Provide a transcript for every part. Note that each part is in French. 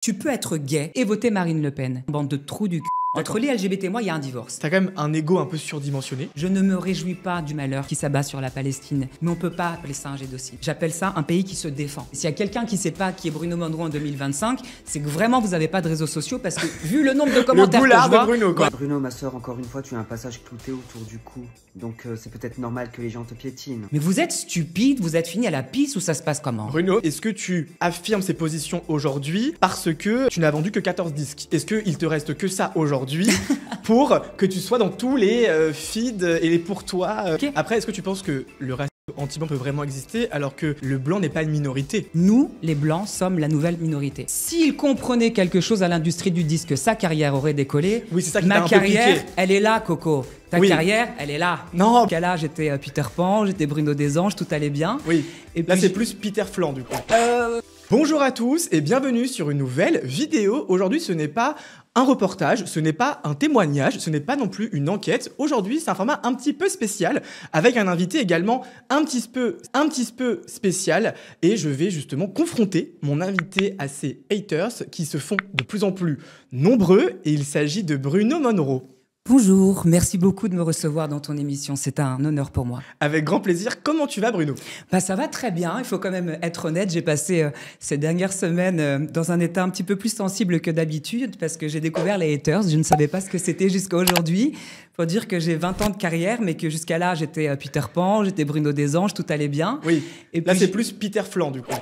Tu peux être gay et voter Marine Le Pen. Bande de trous du cul. Entre les LGBT et moi, il y a un divorce. T'as quand même un ego un peu surdimensionné. Je ne me réjouis pas du malheur qui s'abat sur la Palestine, mais on peut pas appeler ça un génocide. J'appelle ça un pays qui se défend. S'il y a quelqu'un qui sait pas qui est Bruno Monroe en 2025, c'est que vraiment vous avez pas de réseaux sociaux parce que vu le nombre de commentaires le que je boulard vois, de Bruno, quoi. Bruno, ma soeur, encore une fois, tu as un passage clouté autour du cou. Donc c'est peut-être normal que les gens te piétinent. mais vous êtes stupide, vous êtes fini à la pisse ou ça se passe comment? Bruno, est-ce que tu affirmes ces positions aujourd'hui parce que tu n'as vendu que 14 disques? Est-ce qu'il te reste que ça aujourd'hui pour que tu sois dans tous les feeds et les pour toi Ok. Après, est-ce que tu penses que le racisme anti-blanc peut vraiment exister alors que le blanc n'est pas une minorité? Nous, les Blancs, sommes la nouvelle minorité. S'il comprenait quelque chose à l'industrie du disque, sa carrière aurait décollé. Oui, c'est ça qui t'a Ma un peu carrière, piqué. elle est là, Coco. Ta Oui. carrière, elle est là. Non. Quel âge j'étais Peter Pan, j'étais Bruno Desanges, tout allait bien. Oui, Et là puis, c'est plus Peter Flan du coup. Euh, Bonjour à tous et bienvenue sur une nouvelle vidéo. Aujourd'hui, ce n'est pas un reportage, ce n'est pas un témoignage, ce n'est pas non plus une enquête. Aujourd'hui, c'est un format un petit peu spécial avec un invité également un petit peu spécial et je vais justement confronter mon invité à ces haters qui se font de plus en plus nombreux et il s'agit de Bruno Monroe. Bonjour, merci beaucoup de me recevoir dans ton émission, c'est un honneur pour moi. Avec grand plaisir. Comment tu vas, Bruno? Bah, ça va très bien, il faut quand même être honnête, j'ai passé ces dernières semaines dans un état un petit peu plus sensible que d'habitude parce que j'ai découvert les haters, je ne savais pas ce que c'était jusqu'à aujourd'hui. Faut dire que j'ai 20 ans de carrière, mais que jusqu'à là, j'étais Peter Pan, j'étais Bruno Desanges, tout allait bien. Oui, Et là puis, c'est plus Peter Flan du coup.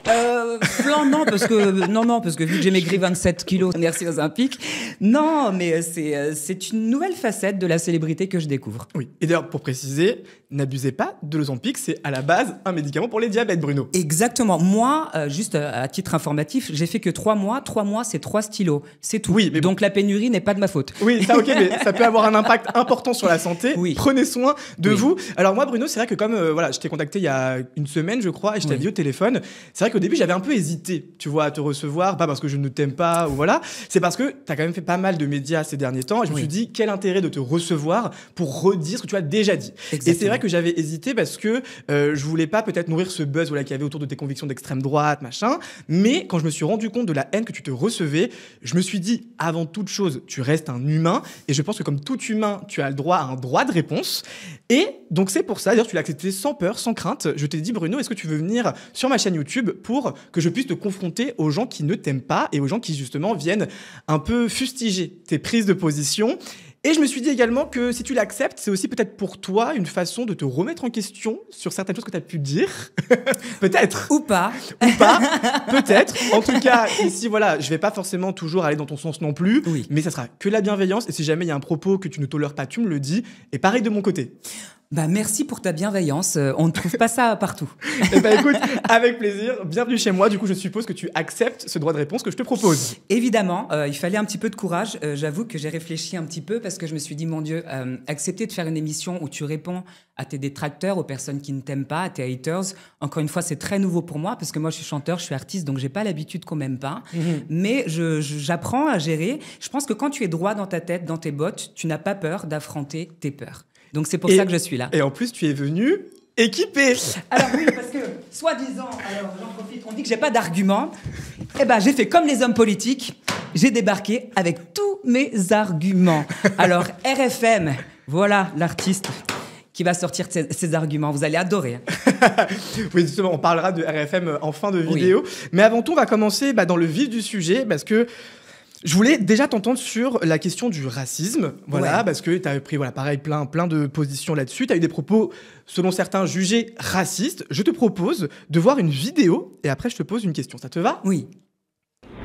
Flan, non, parce que vu que j'ai maigri 27 kilos, merci Olympique. Non, mais c'est une nouvelle facette de la célébrité que je découvre. Oui, et d'ailleurs pour préciser, n'abusez pas de l'Ozempic, c'est à la base un médicament pour les diabètes, Bruno. Exactement. Moi, juste à titre informatif, j'ai fait que 3 mois. 3 mois, c'est 3 stylos. C'est tout. Oui, mais donc la pénurie n'est pas de ma faute. Oui, ça ok, mais ça peut avoir un impact important sur la santé. Oui. Prenez soin de Oui. vous. Alors moi, Bruno, c'est vrai que comme voilà, je t'ai contacté il y a une semaine, je crois, et je t'avais Oui. vu au téléphone. C'est vrai qu'au début, j'avais un peu hésité, tu vois, à te recevoir, pas parce que je ne t'aime pas ou voilà, c'est parce que t'as quand même fait pas mal de médias ces derniers temps. Et je me Oui. suis dit quel intérêt de te recevoir pour redire ce que tu as déjà dit. Et c'est Exactement. vrai que j'avais hésité parce que je voulais pas peut-être nourrir ce buzz voilà, qu'il y avait autour de tes convictions d'extrême droite, machin. Mais quand je me suis rendu compte de la haine que tu te recevais, je me suis dit, avant toute chose, tu restes un humain. Et je pense que comme tout humain, tu as le droit à un droit de réponse. Et donc c'est pour ça, d'ailleurs tu l'as accepté sans peur, sans crainte. Je t'ai dit, Bruno, est-ce que tu veux venir sur ma chaîne YouTube pour que je puisse te confronter aux gens qui ne t'aiment pas et aux gens qui justement viennent un peu fustiger tes prises de position. Et je me suis dit également que si tu l'acceptes, c'est aussi peut-être pour toi une façon de te remettre en question sur certaines choses que tu as pu dire. Peut-être. Ou pas. Ou pas. Peut-être. En tout cas, ici, voilà, je vais pas forcément toujours aller dans ton sens non plus. Oui. Mais ça sera que la bienveillance. Et si jamais il y a un propos que tu ne tolères pas, tu me le dis. Et pareil de mon côté. Bah, merci pour ta bienveillance. On ne trouve pas ça partout. Eh ben écoute, avec plaisir. Bienvenue chez moi. Du coup, je suppose que tu acceptes ce droit de réponse que je te propose. Évidemment, il fallait un petit peu de courage. J'avoue que j'ai réfléchi un petit peu parce que je me suis dit, mon Dieu, accepter de faire une émission où tu réponds à tes détracteurs, aux personnes qui ne t'aiment pas, à tes haters, encore une fois, c'est très nouveau pour moi parce que moi, je suis chanteur, je suis artiste, donc j'ai pas l'habitude qu'on m'aime pas. Mais j'apprends à gérer. Je pense que quand tu es droit dans ta tête, dans tes bottes, tu n'as pas peur d'affronter tes peurs. Donc c'est pour ça que je suis là. Et en plus, tu es venu équipé. Alors oui, parce que, soi-disant, alors j'en profite, on dit que j'ai pas d'arguments. Eh ben, j'ai fait comme les hommes politiques, j'ai débarqué avec tous mes arguments. Alors, RFM, voilà l'artiste qui va sortir ses arguments. Vous allez adorer. Hein. Oui, justement, on parlera de RFM en fin de vidéo. Mais avant tout, on va commencer dans le vif du sujet parce que je voulais déjà t'entendre sur la question du racisme, voilà, Ouais. parce que tu as pris, voilà, pareil, plein de positions là-dessus. Tu as eu des propos, selon certains, jugés racistes. Je te propose de voir une vidéo et après, je te pose une question. Ça te va? Oui.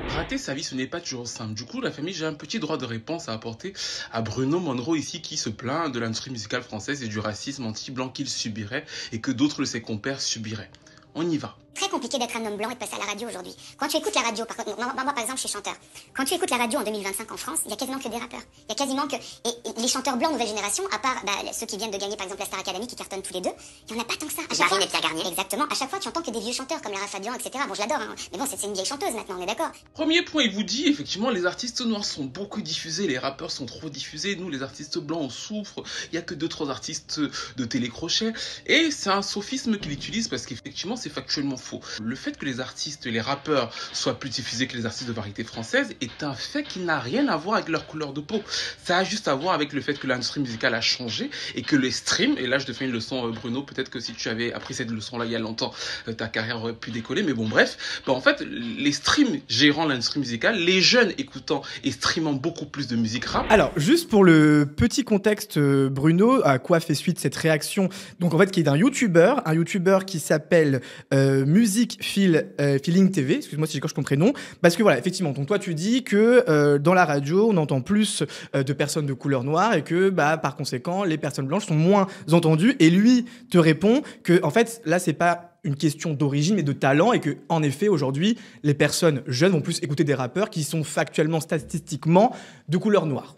Rater sa vie, ce n'est pas toujours simple. Du coup, la famille, j'ai un petit droit de réponse à apporter à Bruno Monroe ici, qui se plaint de l'industrie musicale française et du racisme anti-blanc qu'il subirait et que d'autres de ses compères subiraient. On y va. Très compliqué d'être un homme blanc et de passer à la radio aujourd'hui. Quand tu écoutes la radio, par contre, moi par exemple je suis chanteur. Quand tu écoutes la radio en 2025 en France, il y a quasiment que des rappeurs. Il y a quasiment que et les chanteurs blancs nouvelle génération, à part ceux qui viennent de gagner par exemple la Star Academy qui cartonnent tous les deux, il y en a pas tant que ça. À chaque fois, et Pierre Garnier. Exactement. À chaque fois tu entends que des vieux chanteurs comme Lara Fabian, etc. Bon, je l'adore, hein. Mais bon, c'est une vieille chanteuse maintenant, on est d'accord. Premier point, il vous dit, effectivement, les artistes noirs sont beaucoup diffusés, les rappeurs sont trop diffusés, nous, les artistes blancs, on souffre, il y a que 2-3 artistes de télécrochet. Et c'est un sophisme qu'il utilise parce qu'effectivement, c'est factuellement faux. Le fait que les artistes et les rappeurs soient plus diffusés que les artistes de variété française est un fait qui n'a rien à voir avec leur couleur de peau. Ça a juste à voir avec le fait que l'industrie musicale a changé et que les streams, et là je te fais une leçon Bruno, peut-être que si tu avais appris cette leçon-là il y a longtemps, ta carrière aurait pu décoller, mais bon bref, en fait les streams gérant l'industrie musicale, les jeunes écoutant et streamant beaucoup plus de musique rap. Alors juste pour le petit contexte Bruno, à quoi fait suite cette réaction, donc en fait qui est d'un youtubeur, un youtubeur qui s'appelle Feeling TV, excuse-moi si j'écorche ton prénom, parce que voilà effectivement, donc toi tu dis que dans la radio on entend plus de personnes de couleur noire et que par conséquent les personnes blanches sont moins entendues, et lui te répond que en fait là c'est pas une question d'origine mais de talent, et que en effet aujourd'hui les personnes jeunes vont plus écouter des rappeurs qui sont factuellement, statistiquement de couleur noire.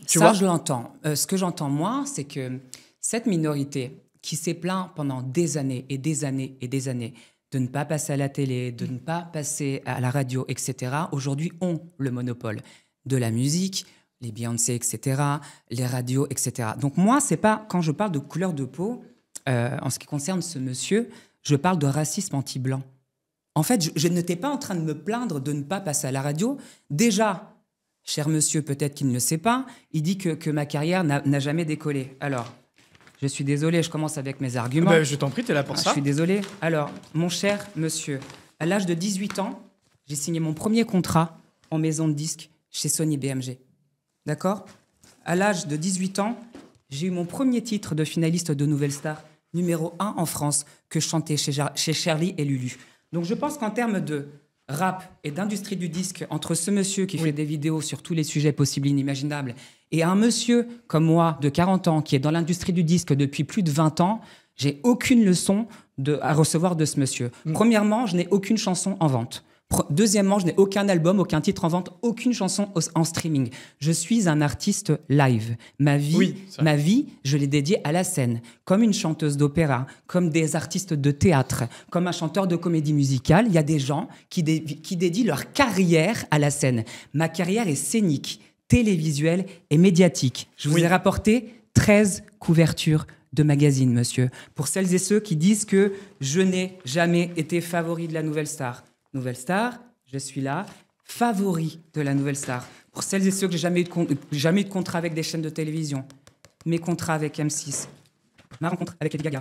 Tu vois, je l'entends. Ce que j'entends moi, c'est que cette minorité qui s'est plaint pendant des années et des années et des années de ne pas passer à la télé, de ne pas passer à la radio, etc., aujourd'hui ont le monopole de la musique, les Beyoncé, etc., les radios, etc. Donc moi, c'est pas, quand je parle de couleur de peau, en ce qui concerne ce monsieur, je parle de racisme anti-blanc. En fait, je n'étais pas en train de me plaindre de ne pas passer à la radio. Déjà, cher monsieur, peut-être qu'il ne le sait pas, il dit que ma carrière n'a jamais décollé. Alors, je suis désolé, je commence avec mes arguments. Je t'en prie, t'es là pour ça. Je suis désolé. Alors, mon cher monsieur, à l'âge de 18 ans, j'ai signé mon premier contrat en maison de disques chez Sony BMG. D'accord ? À l'âge de 18 ans, j'ai eu mon premier titre de finaliste de Nouvelle Star, numéro 1 en France, que je chantais chez Charlie et Lulu. Donc je pense qu'en termes de rap et d'industrie du disque, entre ce monsieur qui fait des vidéos sur tous les sujets possibles et inimaginables, et un monsieur comme moi, de 40 ans, qui est dans l'industrie du disque depuis plus de 20 ans, j'ai aucune leçon à recevoir de ce monsieur. Premièrement, je n'ai aucune chanson en vente. Deuxièmement, je n'ai aucun album, aucun titre en vente, aucune chanson en streaming. Je suis un artiste live. Ma vie, je l'ai dédiée à la scène, comme une chanteuse d'opéra, comme des artistes de théâtre, comme un chanteur de comédie musicale. Il y a des gens qui dédient leur carrière à la scène. Ma carrière est scénique, télévisuelle et médiatique. Je vous ai rapporté 13 couvertures de magazines, monsieur. Pour celles et ceux qui disent que je n'ai jamais été favori de la Nouvelle Star. Nouvelle Star, je suis là, favori de la Nouvelle Star. Pour celles et ceux que j'ai jamais eu de contrat avec des chaînes de télévision, mes contrats avec M6, ma rencontre avec Lady Gaga,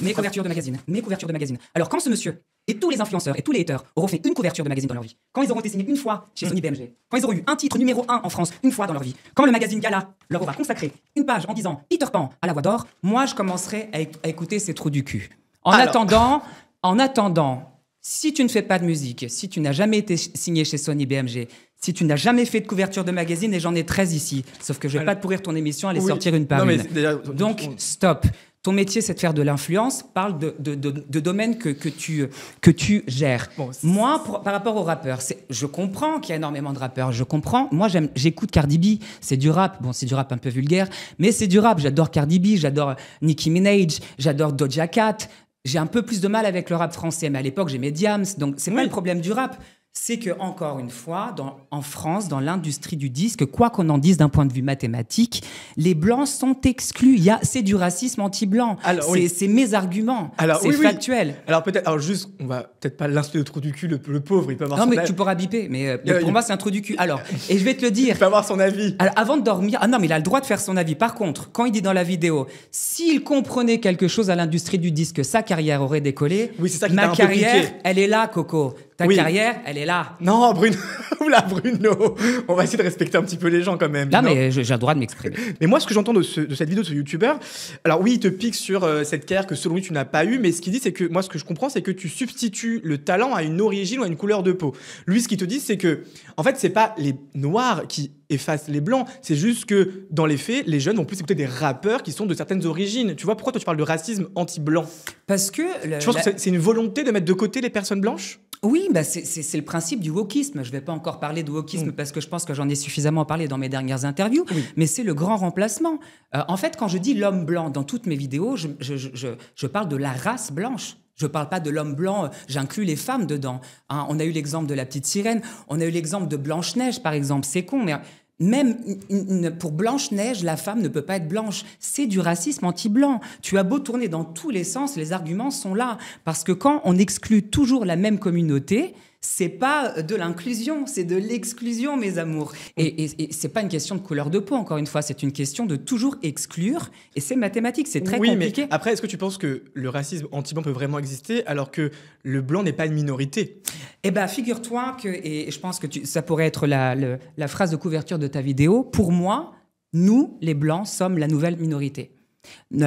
mes couvertures de magazines. Alors quand ce monsieur et tous les influenceurs et tous les haters auront fait une couverture de magazine dans leur vie, quand ils auront été signés une fois chez Sony BMG, quand ils auront eu un titre numéro 1 en France une fois dans leur vie, quand le magazine Gala leur aura consacré une page en disant Peter Pan à la voix d'or, moi je commencerai à écouter ces trous du cul. En attendant, si tu ne fais pas de musique, si tu n'as jamais été signé chez Sony BMG, si tu n'as jamais fait de couverture de magazine, et j'en ai 13 ici, sauf que je vais pas te pourrir ton émission, aller sortir une par une. Donc, stop. Ton métier, c'est de faire de l'influence. Parle de domaines que tu gères. Moi, par rapport aux rappeurs, je comprends qu'il y a énormément de rappeurs. Je comprends. Moi, j'écoute Cardi B. C'est du rap. Bon, c'est du rap un peu vulgaire, mais c'est du rap. J'adore Cardi B, j'adore Nicki Minaj, j'adore Doja Cat. J'ai un peu plus de mal avec le rap français, mais à l'époque, j'aimais Diams. Donc, c'est pas le problème du rap. C'est que, encore une fois, en France, dans l'industrie du disque, quoi qu'on en dise d'un point de vue mathématique, les Blancs sont exclus. C'est du racisme anti-blanc. C'est mes arguments. C'est factuel. Alors, juste, on va peut-être pas l'insulter de trou du cul, le pauvre, il peut avoir son avis. Non, mais tu pourras biper, mais pour moi, c'est un trou du cul. Alors, et je vais te le dire. Il peut avoir son avis. Alors, avant de dormir, non, mais il a le droit de faire son avis. Par contre, quand il dit dans la vidéo, s'il comprenait quelque chose à l'industrie du disque, sa carrière aurait décollé. Oui, c'est ça qui ma carrière, elle est là, Coco. Ta carrière, elle est là. Non, Bruno. Bruno. On va essayer de respecter un petit peu les gens quand même. Là, mais j'ai le droit de m'exprimer. Mais moi, ce que j'entends de cette vidéo de ce youtubeur, alors oui, il te pique sur cette carrière que selon lui, tu n'as pas eu, mais ce qu'il dit, c'est que moi, ce que je comprends, c'est que tu substitues le talent à une origine ou à une couleur de peau. Lui, ce qu'il te dit, c'est que, en fait, c'est pas les noirs qui effacent les blancs, c'est juste que, dans les faits, les jeunes vont plus écouter des rappeurs qui sont de certaines origines. Tu vois, pourquoi toi, tu parles de racisme anti-blanc ? Parce que... Tu penses que c'est une volonté de mettre de côté les personnes blanches ? Oui, c'est le principe du wokisme. Je ne vais pas encore parler de wokisme parce que je pense que j'en ai suffisamment parlé dans mes dernières interviews, mais c'est le grand remplacement. En fait, quand je dis l'homme blanc dans toutes mes vidéos, je parle de la race blanche. Je ne parle pas de l'homme blanc, j'inclus les femmes dedans. On a eu l'exemple de la petite sirène, on a eu l'exemple de Blanche-Neige, par exemple. C'est con, Même pour Blanche-Neige, la femme ne peut pas être blanche. C'est du racisme anti-blanc. Tu as beau tourner dans tous les sens, les arguments sont là. Parce que quand on exclut toujours la même communauté, c'est pas de l'inclusion, c'est de l'exclusion, mes amours. Et c'est pas une question de couleur de peau, encore une fois, c'est une question de toujours exclure. Et c'est mathématique, c'est très compliqué. Mais après, est-ce que tu penses que le racisme anti-blanc peut vraiment exister alors que le blanc n'est pas une minorité? Eh bien, figure-toi que, et je pense que ça pourrait être la phrase de couverture de ta vidéo, pour moi, nous, les blancs, sommes la nouvelle minorité.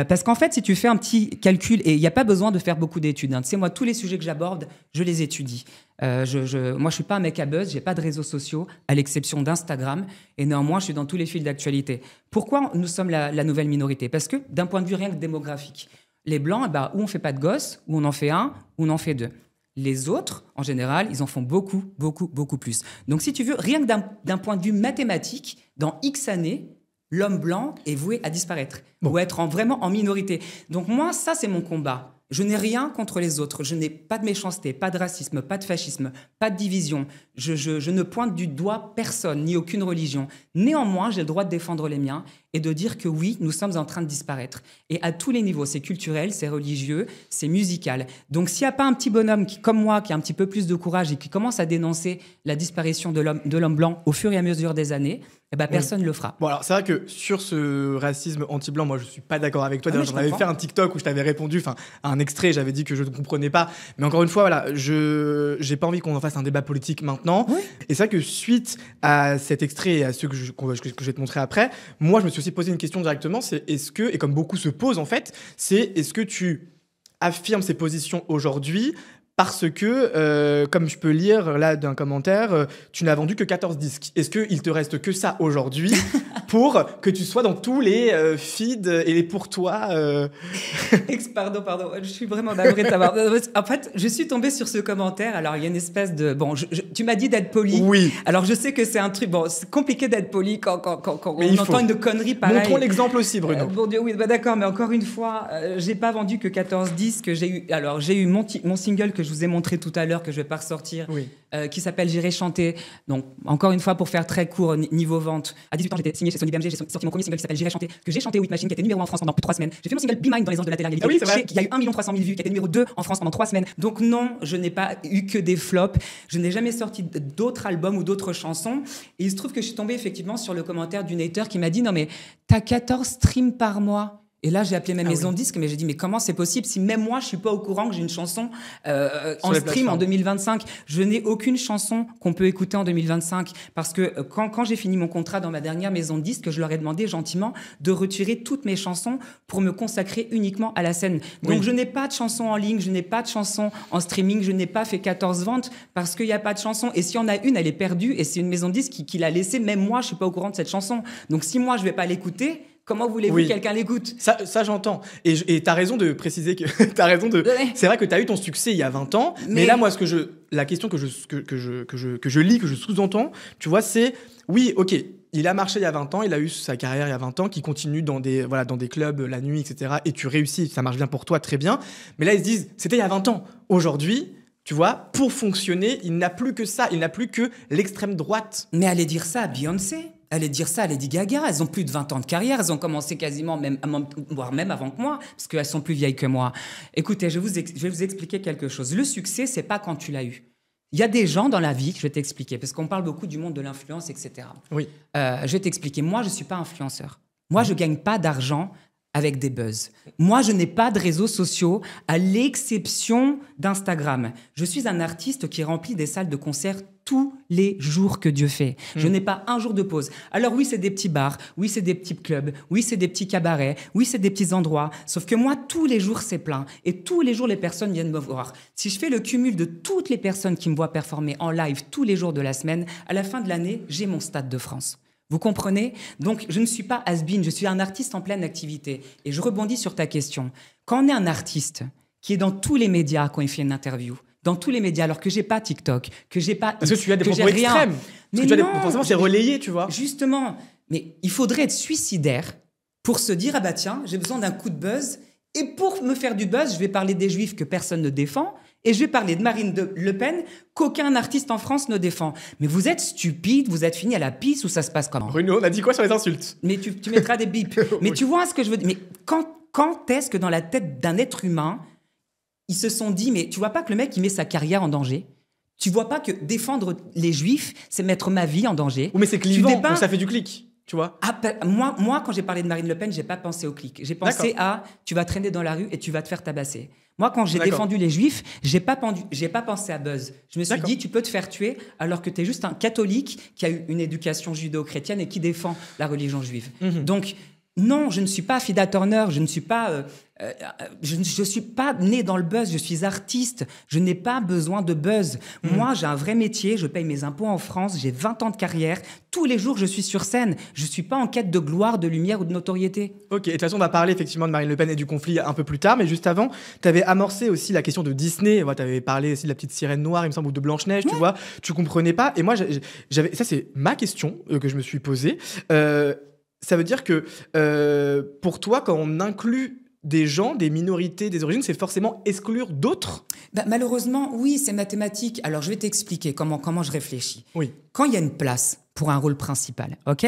Parce qu'en fait, si tu fais un petit calcul, et il n'y a pas besoin de faire beaucoup d'études, hein. Tu sais, moi, tous les sujets que j'aborde, je les étudie. Moi, je ne suis pas un mec à buzz, je n'ai pas de réseaux sociaux, à l'exception d'Instagram, et néanmoins, je suis dans tous les fils d'actualité. Pourquoi nous sommes la nouvelle minorité? Parce que d'un point de vue rien que démographique, les Blancs, eh ben, ou on ne fait pas de gosses, ou on en fait un, ou on en fait deux. Les autres, en général, ils en font beaucoup, beaucoup, beaucoup plus. Donc, si tu veux, rien que d'un point de vue mathématique, dans X années, l'homme blanc est voué à disparaître ou être vraiment en minorité. Donc moi, ça, c'est mon combat. Je n'ai rien contre les autres. Je n'ai pas de méchanceté, pas de racisme, pas de fascisme, pas de division. Je ne pointe du doigt personne, ni aucune religion. Néanmoins, j'ai le droit de défendre les miens et de dire que oui, nous sommes en train de disparaître. Et à tous les niveaux, c'est culturel, c'est religieux, c'est musical. Donc s'il n'y a pas un petit bonhomme comme moi, qui a un petit peu plus de courage et qui commence à dénoncer la disparition de l'homme blanc au fur et à mesure des années, eh ben, personne ne le fera. Bon, alors c'est vrai que sur ce racisme anti-blanc, moi je suis pas d'accord avec toi. D'ailleurs, j'en avais fait un TikTok où je t'avais répondu, enfin un extrait, j'avais dit que je ne comprenais pas. Mais encore une fois, voilà, j'ai pas envie qu'on en fasse un débat politique maintenant. Oui. Et c'est vrai que suite à cet extrait et à ceux que je vais te montrer après, moi je me suis aussi posé une question directement, c'est est-ce que, et comme beaucoup se posent en fait, c'est est-ce que tu affirmes ces positions aujourd'hui parce que, comme je peux lire là d'un commentaire, tu n'as vendu que 14 disques. Est-ce qu'il te reste que ça aujourd'hui pour que tu sois dans tous les feeds et les pour toi Pardon, je suis vraiment navrée de t'avoir. En fait, je suis tombée sur ce commentaire. Alors, il y a une espèce de... Bon, tu m'as dit d'être poli. Oui. Alors, je sais que c'est un truc... Bon, c'est compliqué d'être poli quand on entend une connerie pareille. Montrons l'exemple aussi, Bruno. Bon Dieu, oui, bah d'accord, mais encore une fois, j'ai pas vendu que 14 disques. J'ai eu mon single que je vous ai montré tout à l'heure, que je vais pas ressortir, oui. Qui s'appelle J'irai chanter. Donc, encore une fois, pour faire très court, niveau vente, à 18 ans, j'étais signé chez Sony BMG, j'ai sorti mon premier single qui s'appelle J'irai chanter, que j'ai chanté au Hit Machine, qui était numéro 1 en France pendant plus de 3 semaines. J'ai fait mon single Be Mine dans les anges de la télé-réalité, qui a eu 1 300 000 vues, qui était numéro 2 en France pendant 3 semaines. Donc non, je n'ai pas eu que des flops. Je n'ai jamais sorti d'autres albums ou d'autres chansons. Et il se trouve que je suis tombée effectivement sur le commentaire d'une hater qui m'a dit « Non mais, t'as 14 streams par mois ». Et là, j'ai appelé ma maison de disques, mais j'ai dit, mais comment c'est possible si même moi, je suis pas au courant que j'ai une chanson en stream en 2025? Je n'ai aucune chanson qu'on peut écouter en 2025 parce que quand j'ai fini mon contrat dans ma dernière maison de disques, je leur ai demandé gentiment de retirer toutes mes chansons pour me consacrer uniquement à la scène. Donc, je n'ai pas de chanson en ligne, je n'ai pas de chanson en streaming, je n'ai pas fait 14 ventes parce qu'il n'y a pas de chanson. Et s'il y en a une, elle est perdue et c'est une maison de disques qui l'a laissée. Même moi, je suis pas au courant de cette chanson. Donc, si moi, je vais pas l'écouter, comment voulez-vous que quelqu'un l'écoute? Ça j'entends. Et t'as raison de préciser que c'est vrai que t'as eu ton succès il y a 20 ans. Mais là, moi, la question que je lis, que je sous-entends, tu vois, c'est oui, ok. Il a marché il y a 20 ans, il a eu sa carrière il y a 20 ans, qui continue dans des clubs la nuit, etc. Et tu réussis, ça marche bien pour toi, très bien. Mais là, ils se disent, c'était il y a 20 ans. Aujourd'hui, tu vois, pour fonctionner, il n'a plus que ça. Il n'a plus que l'extrême droite. Mais allez dire ça à Beyoncé. Allez dire ça à Lady Gaga. Elles ont plus de 20 ans de carrière. Elles ont commencé quasiment, voire même avant que moi, parce qu'elles sont plus vieilles que moi. Écoutez, je vais vous expliquer quelque chose. Le succès, c'est pas quand tu l'as eu. Il y a des gens dans la vie, je vais t'expliquer, parce qu'on parle beaucoup du monde de l'influence, etc. Oui. Je vais t'expliquer. Moi, je suis pas influenceur. Moi, je gagne pas d'argent avec des buzz. Moi, je n'ai pas de réseaux sociaux, à l'exception d'Instagram. Je suis un artiste qui remplit des salles de concert tous les jours que Dieu fait. Je n'ai pas un jour de pause. Alors oui, c'est des petits bars, oui, c'est des petits clubs, oui, c'est des petits cabarets, oui, c'est des petits endroits. Sauf que moi, tous les jours, c'est plein. Et tous les jours, les personnes viennent me voir. Si je fais le cumul de toutes les personnes qui me voient performer en live tous les jours de la semaine, à la fin de l'année, j'ai mon Stade de France. Vous comprenez? Donc, je ne suis pas has-been, je suis un artiste en pleine activité. Et je rebondis sur ta question. Quand on est un artiste qui est dans tous les médias quand il fait une interview, dans tous les médias, alors que j'ai pas TikTok, que j'ai pas... Parce que tu as des propos extrêmes. Mais non, forcément, c'est relayé, tu vois. Justement. Mais il faudrait être suicidaire pour se dire, ah bah tiens, j'ai besoin d'un coup de buzz. Et pour me faire du buzz, je vais parler des Juifs que personne ne défend. et je vais parler de Marine Le Pen qu'aucun artiste en France ne défend. Mais vous êtes stupide, vous êtes fini à la pisse ou ça se passe comment? Bruno, on a dit quoi sur les insultes? Mais tu mettras des bips. Mais tu vois ce que je veux dire? Mais quand est-ce que dans la tête d'un être humain, ils se sont dit, mais tu vois pas que le mec, il met sa carrière en danger? Tu vois pas que défendre les juifs, c'est mettre ma vie en danger? Oui, mais c'est clivant, donc ça fait du clic, tu vois. Moi, quand j'ai parlé de Marine Le Pen, j'ai pas pensé au clic. J'ai pensé à, tu vas traîner dans la rue et tu vas te faire tabasser. Moi, quand j'ai défendu les juifs, j'ai pas pensé à buzz. Je me suis dit, tu peux te faire tuer alors que tu es juste un catholique qui a eu une éducation judéo-chrétienne et qui défend la religion juive. Donc, non, je ne suis pas Fida Turner, je ne suis pas... je suis pas né dans le buzz, je suis artiste, je n'ai pas besoin de buzz. Moi, j'ai un vrai métier, je paye mes impôts en France, j'ai 20 ans de carrière, tous les jours, je suis sur scène. Je suis pas en quête de gloire, de lumière ou de notoriété. Ok, et de toute façon, on va parler effectivement de Marine Le Pen et du conflit un peu plus tard, mais juste avant, tu avais amorcé aussi la question de Disney, tu avais parlé aussi de la petite sirène noire, il me semble, ou de Blanche-Neige, tu vois, tu comprenais pas, et moi, ça c'est ma question que je me suis posée. Ça veut dire que pour toi, quand on inclut des gens, des minorités, des origines, c'est forcément exclure d'autres? Malheureusement, oui, c'est mathématique. Alors, je vais t'expliquer comment je réfléchis. Oui. Quand il y a une place pour un rôle principal, ok?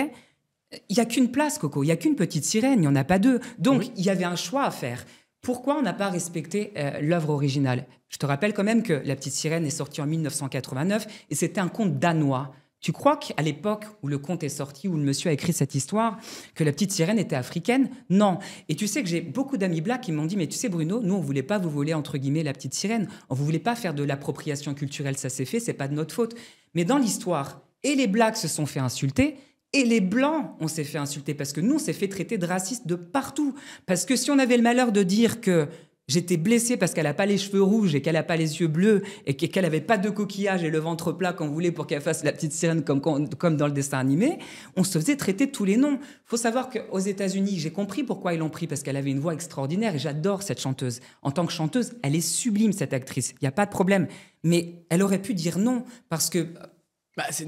Il n'y a qu'une place, Coco. Il n'y a qu'une petite sirène, il n'y en a pas deux. Donc, il y avait un choix à faire. Pourquoi on n'a pas respecté l'œuvre originale? Je te rappelle quand même que La Petite Sirène est sortie en 1989 et c'était un conte danois. Tu crois qu'à l'époque où le conte est sorti, où le monsieur a écrit cette histoire, que la petite sirène était africaine? Non. Et tu sais que j'ai beaucoup d'amis blacks qui m'ont dit, mais tu sais Bruno, nous on voulait pas vous voler entre guillemets la petite sirène, on ne voulait pas faire de l'appropriation culturelle, ça s'est fait, c'est pas de notre faute. Mais dans l'histoire, et les blacks se sont fait insulter, et les blancs, on s'est fait insulter, parce que nous on s'est fait traiter de racistes de partout. Parce que si on avait le malheur de dire que j'étais blessée parce qu'elle n'a pas les cheveux rouges et qu'elle n'a pas les yeux bleus et qu'elle n'avait pas de coquillage et le ventre plat qu'on voulait pour qu'elle fasse la petite sirène comme dans le dessin animé. On se faisait traiter de tous les noms. Il faut savoir qu'aux États-Unis, j'ai compris pourquoi ils l'ont pris, parce qu'elle avait une voix extraordinaire et j'adore cette chanteuse. En tant que chanteuse, elle est sublime, cette actrice. Il n'y a pas de problème. Mais elle aurait pu dire non parce que...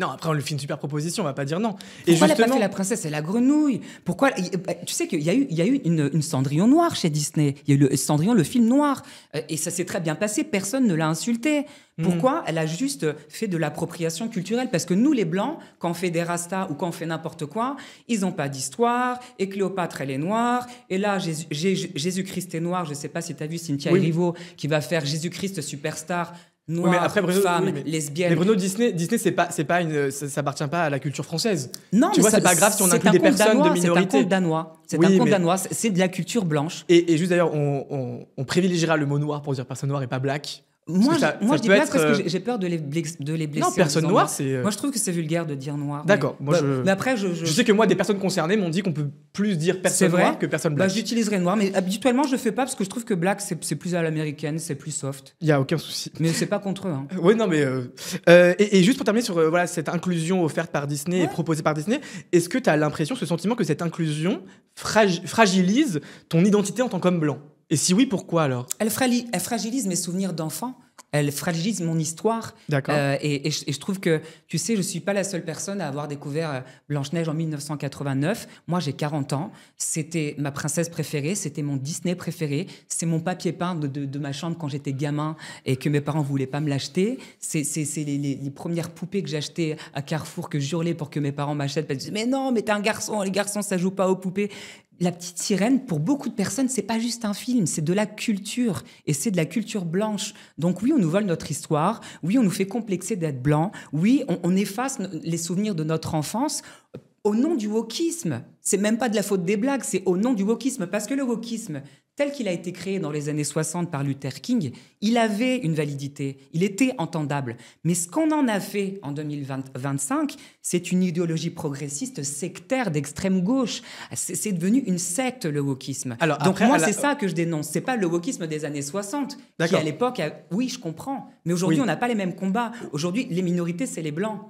non, après on lui fait une super proposition, on va pas dire non. Et pourquoi elle n'a pas fait La Princesse et la Grenouille? Pourquoi? Tu sais qu'il y a eu une Cendrillon noire chez Disney. Il y a eu Cendrillon, le film noir. Et ça s'est très bien passé, personne ne l'a insulté. Pourquoi? Elle a juste fait de l'appropriation culturelle. Parce que nous, les Blancs, quand on fait des rastas ou quand on fait n'importe quoi, ils n'ont pas d'histoire. Et Cléopâtre, elle est noire. Et là, Jésus-Christ est noir. Je ne sais pas si tu as vu Cynthia Erivo qui va faire Jésus-Christ superstar. Noir, mais après, Bruno, femme, lesbienne. Mais Bruno, Disney, ça appartient pas à la culture française. Non, tu vois, c'est pas grave si on inclut des personnes de minorité. C'est un conte danois. C'est un conte danois. C'est de la culture blanche. Et juste d'ailleurs, on privilégiera le mot noir pour dire personne noire et pas black. Moi, je dis black parce que j'ai peur de les blesser. Non, personne noire, c'est... Moi, je trouve que c'est vulgaire de dire noir. D'accord. Mais après, je sais que moi, des personnes concernées m'ont dit qu'on peut plus dire personne noire que personne black. J'utiliserai noir, mais habituellement, je le fais pas parce que je trouve que black, c'est plus à l'américaine, c'est plus soft. Il y a aucun souci. Mais c'est pas contre eux. Hein. Oui, non, mais... Et juste pour terminer sur cette inclusion offerte par Disney et proposée par Disney, est-ce que tu as l'impression, ce sentiment que cette inclusion fragilise ton identité en tant qu'homme blanc? Et si oui, pourquoi alors? Elle fragilise mes souvenirs d'enfant. Elle fragilise mon histoire. D'accord. Et je trouve que, tu sais, je ne suis pas la seule personne à avoir découvert Blanche-Neige en 1989. Moi, j'ai 40 ans. C'était ma princesse préférée. C'était mon Disney préféré. C'est mon papier peint de ma chambre quand j'étais gamin et que mes parents ne voulaient pas me l'acheter. C'est les premières poupées que j'achetais à Carrefour que j'hurlais pour que mes parents m'achètent. Parce qu'ils disaient, mais non, mais t'es un garçon. Les garçons, ça ne joue pas aux poupées. La Petite Sirène, pour beaucoup de personnes, c'est pas juste un film, c'est de la culture. Et c'est de la culture blanche. Donc oui, on nous vole notre histoire. Oui, on nous fait complexer d'être blanc. Oui, on efface les souvenirs de notre enfance au nom du wokisme. C'est même pas de la faute des blagues, c'est au nom du wokisme. Parce que le wokisme, tel qu'il a été créé dans les années 60 par Luther King, il avait une validité, il était entendable. Mais ce qu'on en a fait en 2025, c'est une idéologie progressiste sectaire d'extrême gauche. C'est devenu une secte, le wokisme. Donc moi, c'est ça que je dénonce. C'est pas le wokisme des années 60, qui à l'époque, oui, je comprends. Mais aujourd'hui, on n'a pas les mêmes combats. Aujourd'hui, les minorités, c'est les blancs.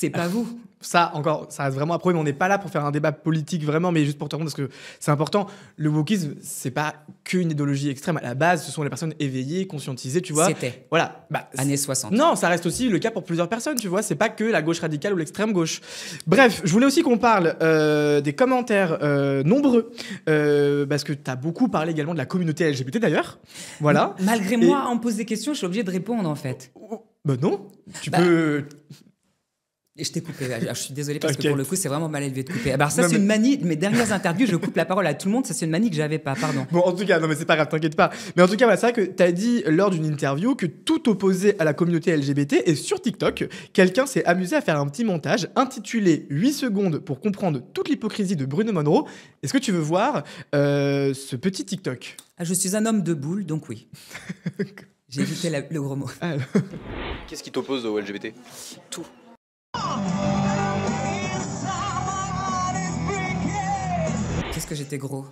C'est pas vous. Ça, encore, ça reste vraiment à prouver, mais on n'est pas là pour faire un débat politique vraiment, mais juste pour te rendre, parce que c'est important. Le wokisme, c'est pas qu'une idéologie extrême. À la base, ce sont les personnes éveillées, conscientisées, tu vois. C'était. Voilà. Années 60. Non, ça reste aussi le cas pour plusieurs personnes, tu vois. C'est pas que la gauche radicale ou l'extrême gauche. Bref, je voulais aussi qu'on parle des commentaires nombreux, parce que tu as beaucoup parlé également de la communauté LGBT d'ailleurs. Voilà. Malgré moi, on me pose des questions, je suis obligé de répondre en fait. Bah non, tu peux... Et je t'ai coupé. Je suis désolé parce que T'inquiète. pour le coup, c'est vraiment mal élevé de couper. Alors ça, Non, c'est une manie. De mes dernières interviews, je coupe la parole à tout le monde. Ça, c'est une manie que j'avais pas. Pardon. Bon, en tout cas, non, mais c'est pas grave, t'inquiète pas. Mais en tout cas, voilà, c'est vrai que t'as dit lors d'une interview que tout opposé à la communauté LGBT, et sur TikTok, quelqu'un s'est amusé à faire un petit montage intitulé 8 secondes pour comprendre toute l'hypocrisie de Bruno Monroe. Est-ce que tu veux voir ce petit TikTok? Je suis un homme de boule, donc oui. J'ai évité le gros mot. Qu'est-ce qui t'oppose au LGBT? Tout. Qu'est-ce que j'étais gros?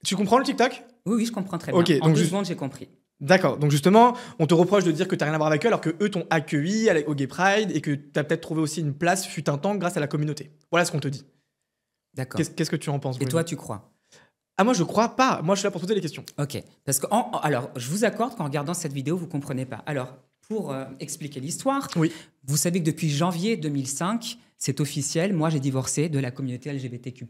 Tu comprends le TikTok? Oui, je comprends très bien. Ok, En donc 2 juste- secondes, j'ai compris. D'accord, donc justement, on te reproche de dire que t'as rien à voir avec eux alors que eux t'ont accueilli au Gay Pride et que t'as peut-être trouvé aussi une place fut un temps grâce à la communauté. Voilà ce qu'on te dit. D'accord. Qu'est-ce que tu en penses, Et Bruno? toi, tu crois? Ah, moi je crois pas. Moi je suis là pour poser les questions. Ok. Parce que, alors, je vous accorde qu'en regardant cette vidéo, vous comprenez pas. Alors, pour expliquer l'histoire, Oui. vous savez que depuis janvier 2005, c'est officiel, moi j'ai divorcé de la communauté LGBTQ+.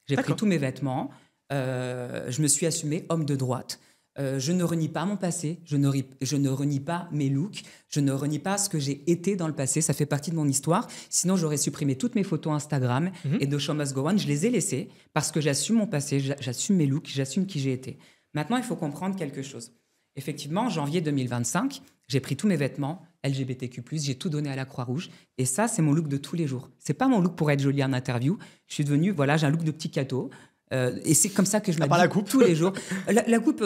J'ai pris D'accord. tous mes vêtements, je me suis assumé homme de droite. Je ne renie pas mon passé, je ne renie pas mes looks, je ne renie pas ce que j'ai été dans le passé, ça fait partie de mon histoire. Sinon, j'aurais supprimé toutes mes photos Instagram et de Show Must Go On. Je les ai laissées parce que j'assume mon passé, j'assume mes looks, j'assume qui j'ai été. Maintenant, il faut comprendre quelque chose. Effectivement, en janvier 2025, j'ai pris tous mes vêtements LGBTQ+, j'ai tout donné à la Croix-Rouge. Et ça, c'est mon look de tous les jours. C'est pas mon look pour être jolie en interview. Je suis devenue, voilà, j'ai un look de petit cateau. Et c'est comme ça que je part m'habille la coupe. tous les jours. La coupe,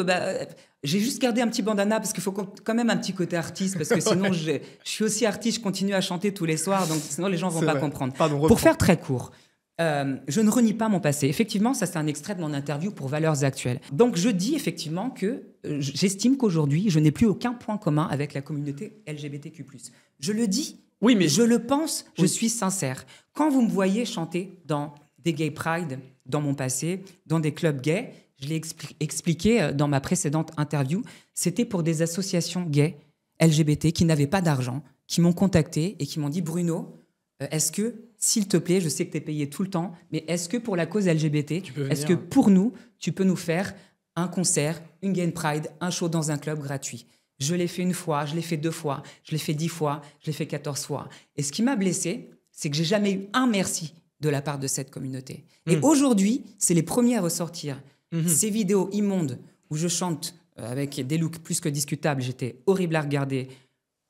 j'ai juste gardé un petit bandana parce qu'il faut quand même un petit côté artiste, parce que sinon, je suis aussi artiste, je continue à chanter tous les soirs, donc sinon les gens vont C'est pas vrai. comprendre. Pardon, reprends. Pour faire très court, je ne renie pas mon passé. Effectivement, ça c'est un extrait de mon interview pour Valeurs Actuelles. Donc je dis effectivement que j'estime qu'aujourd'hui, je n'ai plus aucun point commun avec la communauté LGBTQ+. Je le dis, Oui, mais je le pense, je Oui. suis sincère. Quand vous me voyez chanter dans des gay pride, dans mon passé, dans des clubs gays, je l'ai expliqué dans ma précédente interview, c'était pour des associations gays LGBT qui n'avaient pas d'argent, qui m'ont contacté et qui m'ont dit « Bruno, est-ce que, s'il te plaît, je sais que tu es payé tout le temps, mais est-ce que pour la cause LGBT, Tu peux venir. est-ce que pour nous, tu peux nous faire un concert, une gay pride, un show dans un club gratuit ?» Je l'ai fait 1 fois, je l'ai fait 2 fois, je l'ai fait 10 fois, je l'ai fait 14 fois. Et ce qui m'a blessé, c'est que j'ai jamais eu un merci de la part de cette communauté. Et aujourd'hui, c'est les premiers à ressortir. Ces vidéos immondes où je chante avec des looks plus que discutables, j'étais horrible à regarder,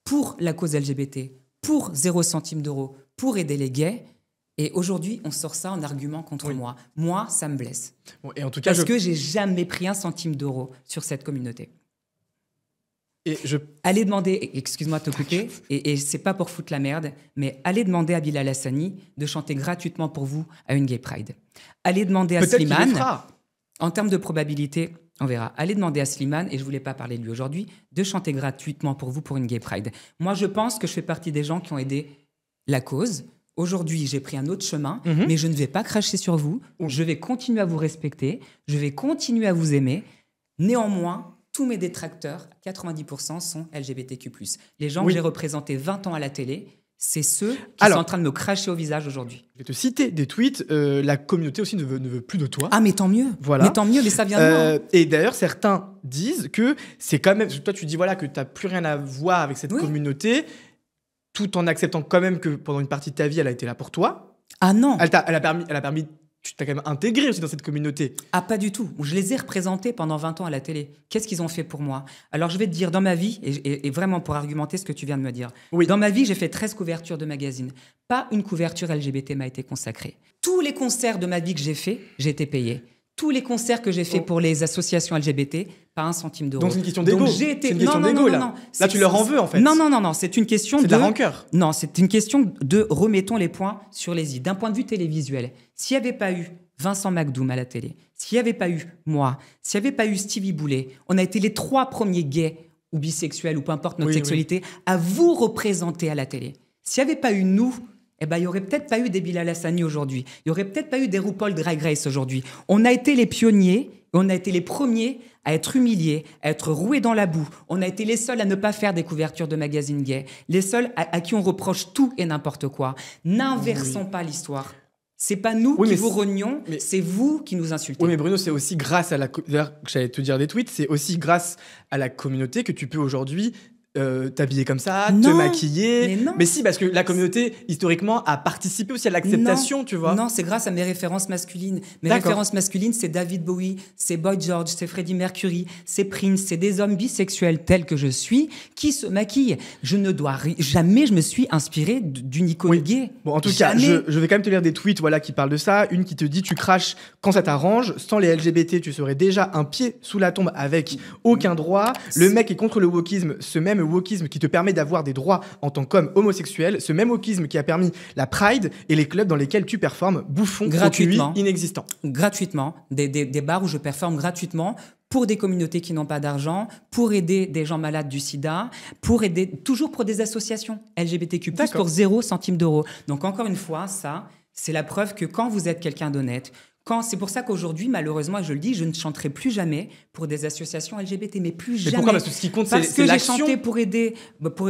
pour la cause LGBT, pour 0 centime d'euro, pour aider les gays. Et aujourd'hui, on sort ça en argument contre moi. Moi, ça me blesse. Bon, et en tout cas, Parce que j'ai jamais pris 1 centime d'euro sur cette communauté. Allez demander, excuse-moi de te couper, et c'est pas pour foutre la merde, mais allez demander à Bilal Hassani de chanter gratuitement pour vous à une gay pride. Allez demander à peut-être qu'il le Slimane, fera. en termes de probabilité, on verra. Allez demander à Slimane, et je voulais pas parler de lui aujourd'hui, de chanter gratuitement pour vous pour une gay pride. Moi, je pense que je fais partie des gens qui ont aidé la cause. Aujourd'hui, j'ai pris un autre chemin, mais je ne vais pas cracher sur vous. Je vais continuer à vous respecter. Je vais continuer à vous aimer. Néanmoins, tous mes détracteurs, 90% sont LGBTQ+. Les gens que j'ai représentés 20 ans à la télé, c'est ceux qui sont en train de me cracher au visage aujourd'hui. Je vais te citer des tweets. La communauté aussi ne veut plus de toi. Ah, mais tant mieux. Voilà. Mais tant mieux, mais ça vient de moi. Hein. Et d'ailleurs, certains disent que c'est quand même... Toi, tu dis voilà, que tu n'as plus rien à voir avec cette communauté, tout en acceptant quand même que pendant une partie de ta vie, elle a été là pour toi. Ah non. Elle a permis... Tu t'as quand même intégré aussi dans cette communauté. Ah, pas du tout. Je les ai représentés pendant 20 ans à la télé. Qu'est-ce qu'ils ont fait pour moi? Alors, je vais te dire, dans ma vie, et vraiment pour argumenter ce que tu viens de me dire, dans ma vie, j'ai fait 13 couvertures de magazines. Pas une couverture LGBT m'a été consacrée. Tous les concerts de ma vie que j'ai fait, j'ai été payé. Tous les concerts que j'ai fait pour les associations LGBT, pas 1 centime d'euro. Donc c'est une question d'égo. J'ai été... C'est une question d'égo, là. Là, tu leur en veux, en fait. Non. C'est une question de la rancœur. Non, c'est une question de remettons les points sur les i. D'un point de vue télévisuel, s'il n'y avait pas eu Vincent McDoom à la télé, s'il n'y avait pas eu moi, s'il n'y avait pas eu Stevie Boulet, on a été les 3 premiers gays ou bisexuels ou peu importe notre sexualité à vous représenter à la télé. S'il n'y avait pas eu nous eh ben, il n'y aurait peut-être pas eu des Bilal Hassani aujourd'hui. Il n'y aurait peut-être pas eu des RuPaul Drag Race aujourd'hui. On a été les pionniers, on a été les premiers à être humiliés, à être roués dans la boue. On a été les seuls à ne pas faire des couvertures de magazines gays. Les seuls à qui on reproche tout et n'importe quoi. N'inversons pas l'histoire. C'est pas nous qui vous renions, c'est vous qui nous insultez. Oui, mais Bruno, c'est aussi grâce à la... D'ailleurs, j'allais te dire des tweets, c'est aussi grâce à la communauté que tu peux aujourd'hui t'habiller comme ça, te maquiller. Mais si, parce que la communauté, historiquement, a participé aussi à l'acceptation, tu vois. Non, c'est grâce à mes références masculines. Mes références masculines, c'est David Bowie, c'est Boy George, c'est Freddie Mercury, c'est Prince, c'est des hommes bisexuels tels que je suis qui se maquillent. Je ne dois jamais, je me suis inspiré d'une icône gay. Bon, en tout cas, je vais quand même te lire des tweets qui parlent de ça. Une qui te dit, tu craches quand ça t'arrange. Sans les LGBT, tu serais déjà un pied sous la tombe avec aucun droit. Le mec est contre le wokisme, ce même wokisme qui te permet d'avoir des droits en tant qu'homme homosexuel, ce même wokisme qui a permis la Pride et les clubs dans lesquels tu performes, bouffon, gratuitement, inexistant. Gratuitement, des bars où je performe gratuitement pour des communautés qui n'ont pas d'argent, pour aider des gens malades du sida, toujours pour des associations LGBTQ+, pour 0 centime d'euro. Donc encore une fois, ça, c'est la preuve que quand vous êtes quelqu'un d'honnête, c'est pour ça qu'aujourd'hui, malheureusement, je le dis, je ne chanterai plus jamais pour des associations LGBT, mais plus jamais. Mais pourquoi ? Parce que ce qui compte, c'est l'action. Parce que j'ai chanté pour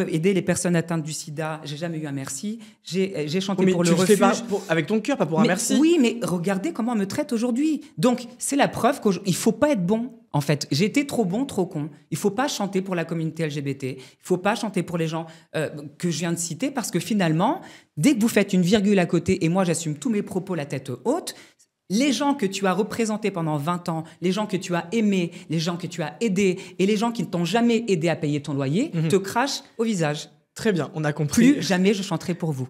aider les personnes atteintes du sida. J'ai jamais eu un merci. J'ai chanté pour le refuge. Pas avec ton cœur, pas pour un merci. Oui, mais regardez comment on me traite aujourd'hui. Donc, c'est la preuve qu'il faut pas être bon. En fait, j'ai été trop bon, trop con. Il faut pas chanter pour la communauté LGBT. Il faut pas chanter pour les gens que je viens de citer, parce que finalement, dès que vous faites une virgule à côté, et moi j'assume tous mes propos la tête haute, les gens que tu as représentés pendant 20 ans, les gens que tu as aimés, les gens que tu as aidés et les gens qui ne t'ont jamais aidé à payer ton loyer te crachent au visage. Très bien, on a compris. Plus jamais je chanterai pour vous.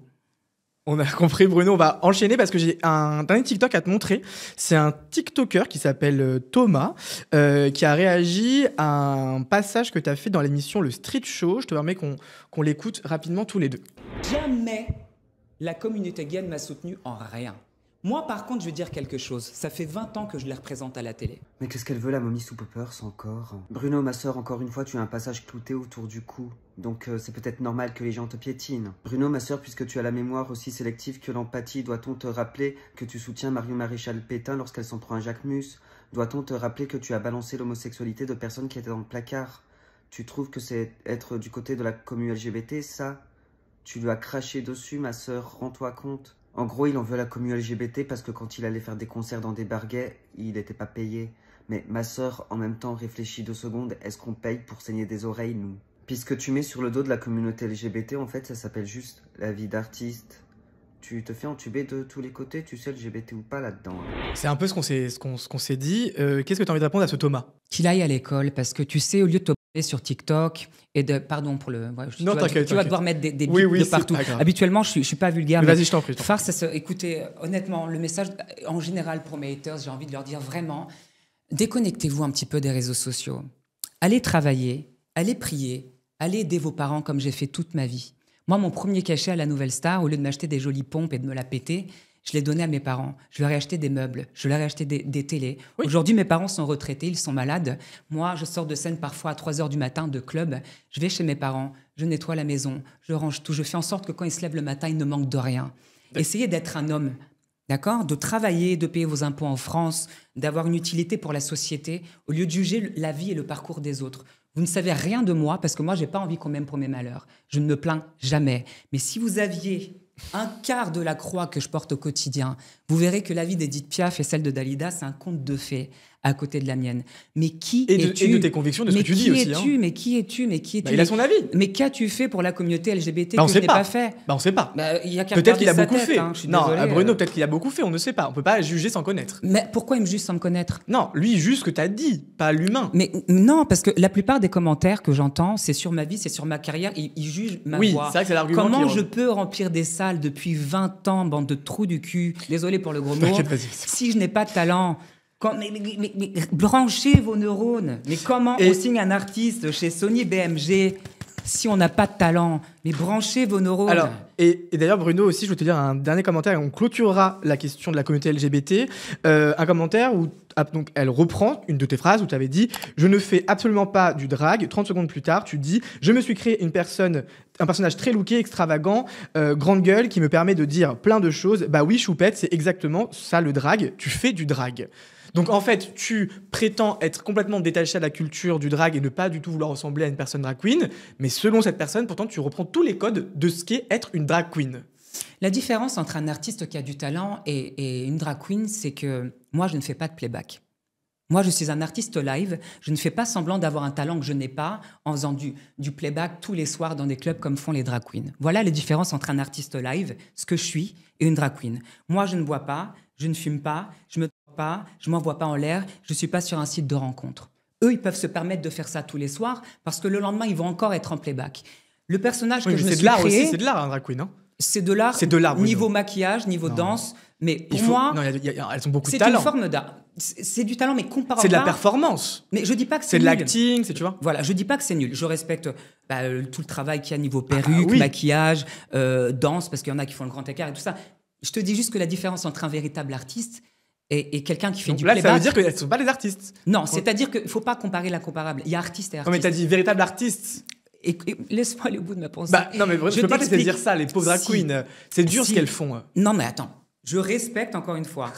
On a compris, Bruno. On va enchaîner parce que j'ai un dernier TikTok à te montrer. C'est un TikToker qui s'appelle Thomas qui a réagi à un passage que tu as fait dans l'émission Le Street Show. Je te permets qu'on l'écoute rapidement tous les deux. Jamais la communauté gay ne m'a soutenu en rien. Moi, par contre, je veux dire quelque chose. Ça fait 20 ans que je les représente à la télé. Mais qu'est-ce qu'elle veut, la momie sous poppers, encore? Bruno, ma sœur, encore une fois, tu as un passage clouté autour du cou. Donc c'est peut-être normal que les gens te piétinent. Bruno, ma sœur, puisque tu as la mémoire aussi sélective que l'empathie, doit-on te rappeler que tu soutiens Marion Maréchal Pétain lorsqu'elle s'en prend un Jacques Mus? Doit-on te rappeler que tu as balancé l'homosexualité de personnes qui étaient dans le placard? Tu trouves que c'est être du côté de la commu LGBT, ça? Tu lui as craché dessus, ma sœur, rends-toi compte. En gros, il en veut à la commu LGBT parce que quand il allait faire des concerts dans des bars gays, il n'était pas payé. Mais ma sœur, en même temps, réfléchis 2 secondes, est-ce qu'on paye pour saigner des oreilles, nous? Puisque tu mets sur le dos de la communauté LGBT, en fait, ça s'appelle juste la vie d'artiste. Tu te fais entuber de tous les côtés, tu sais, LGBT ou pas là-dedans. C'est un peu ce qu'on s'est dit. Qu'est-ce que tu as envie de répondre à ce Thomas? Qu'il aille à l'école, parce que tu sais, au lieu de te sur TikTok et de... Pardon pour le... Ouais, non, tu vas devoir mettre des bips de partout. Habituellement, je suis pas vulgaire. Mais vas-y, je t'en prie. Écoutez, honnêtement, le message, en général, pour mes haters, j'ai envie de leur dire vraiment, déconnectez-vous un petit peu des réseaux sociaux. Allez travailler, allez prier, allez aider vos parents comme j'ai fait toute ma vie. Moi, mon premier cachet à la Nouvelle Star, au lieu de m'acheter des jolies pompes et de me la péter, je l'ai donné à mes parents. Je leur ai acheté des meubles, je leur ai acheté des télés. Oui. Aujourd'hui, mes parents sont retraités, ils sont malades. Moi, je sors de scène parfois à 3h du matin de club. Je vais chez mes parents, je nettoie la maison, je range tout. Je fais en sorte que quand ils se lèvent le matin, ils ne manquent de rien. Essayez d'être un homme, d'accord ? De travailler, de payer vos impôts en France, d'avoir une utilité pour la société, au lieu de juger la vie et le parcours des autres. Vous ne savez rien de moi, parce que moi, je n'ai pas envie qu'on m'aime pour mes malheurs. Je ne me plains jamais. Mais si vous aviez un quart de la croix que je porte au quotidien, vous verrez que la vie d'Edith Piaf et celle de Dalida, c'est un conte de fées à côté de la mienne. Mais qui es-tu ? Et de tes convictions, de ce que tu dis aussi. Mais qui es-tu ? Il a son avis. Mais qu'as-tu fait pour la communauté LGBT que je n'ai pas fait ? On ne sait pas. Il y a qu'à peut-être qu'il a beaucoup fait. Hein, non, Bruno, peut-être qu'il a beaucoup fait, on ne sait pas. On ne peut pas juger sans connaître. Mais pourquoi il me juge sans me connaître ? Non, lui, il juge ce que tu as dit, pas l'humain. Mais non, parce que la plupart des commentaires que j'entends, c'est sur ma vie, c'est sur ma carrière. Ils jugent ma voix. Oui, c'est vrai que c'est l'argument. Comment je peux remplir des salles depuis 20 ans, bande de trous du cul ? Désolé pour le gros mot. Si je n'ai pas de talent... Mais branchez vos neurones. Mais comment on signe un artiste chez Sony BMG Si on n'a pas de talent, mais branchez vos neurones. Alors, et d'ailleurs, Bruno, aussi, je veux te dire un dernier commentaire et on clôturera la question de la communauté LGBT. Un commentaire où donc, elle reprend une de tes phrases où tu avais dit « Je ne fais absolument pas du drag ». 30 secondes plus tard, tu dis « Je me suis créé un personnage très looké, extravagant, grande gueule, qui me permet de dire plein de choses. Bah oui, choupette, c'est exactement ça le drag. Tu fais du drag. » Donc en fait, tu prétends être complètement détaché de la culture du drag et ne pas du tout vouloir ressembler à une personne drag queen, mais selon cette personne, pourtant, tu reprends tous les codes de ce qu'est être une drag queen. La différence entre un artiste qui a du talent et une drag queen, c'est que moi, je ne fais pas de playback. Moi, je suis un artiste live. Je ne fais pas semblant d'avoir un talent que je n'ai pas en faisant du playback tous les soirs dans des clubs comme font les drag queens. Voilà les différences entre un artiste live, ce que je suis, et une drag queen. Moi, je ne bois pas, je ne fume pas, je me drogue pas, je m'envoie pas en l'air, je suis pas sur un site de rencontre. Eux, ils peuvent se permettre de faire ça tous les soirs parce que le lendemain, ils vont encore être en playback. Le personnage que je me suis créé... C'est de l'art, un drag queen, hein. C'est de l'art, niveau maquillage, niveau danse. Mais pour moi, elles ont beaucoup de c'est talent. une forme d'art. C'est du talent, mais comparable. C'est de la performance. Mais je dis pas que c'est nul. de l'acting, tu vois. Voilà, je dis pas que c'est nul. Je respecte tout le travail qu'il y a niveau perruque, maquillage, danse, parce qu'il y en a qui font le grand écart et tout ça. Je te dis juste que la différence entre un véritable artiste et quelqu'un qui fait du playback... ça veut dire qu'elles ne sont pas des artistes. Non, c'est-à-dire qu'il ne faut pas comparer l'incomparable. Il y a artiste et artiste. Non, mais tu as dit véritable artiste. Et laisse-moi aller au bout de ma pensée. Non, mais je peux pas te laisser dire ça, les pauvres drag queens. C'est dur ce qu'elles font. Non, mais attends. Je respecte encore une fois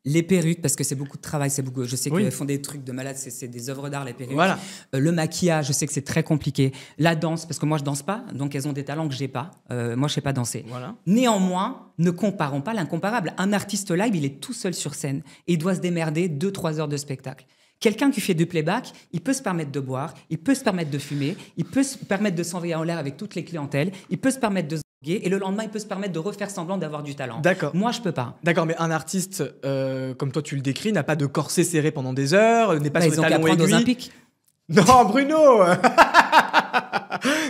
les perruques, parce que c'est beaucoup de travail. Je sais qu'elles font des trucs de malade. C'est des œuvres d'art, les perruques. Voilà. Le maquillage, je sais que c'est très compliqué. La danse, parce que moi, je danse pas. Donc, elles ont des talents que j'ai pas. Moi, je sais pas danser. Voilà. Néanmoins, ne comparons pas l'incomparable. Un artiste live, il est tout seul sur scène. Et il doit se démerder 2-3 heures de spectacle. Quelqu'un qui fait du playback, il peut se permettre de boire, il peut se permettre de fumer, il peut se permettre de s'envoyer en l'air avec toutes les clientèles, il peut se permettre de se droguer, et le lendemain, il peut se permettre de refaire semblant d'avoir du talent. D'accord. Moi, je peux pas. D'accord, mais un artiste, comme toi tu le décris, n'a pas de corset serré pendant des heures, n'est pas sur des talons aiguilles. Aux Olympiques. Non, Bruno.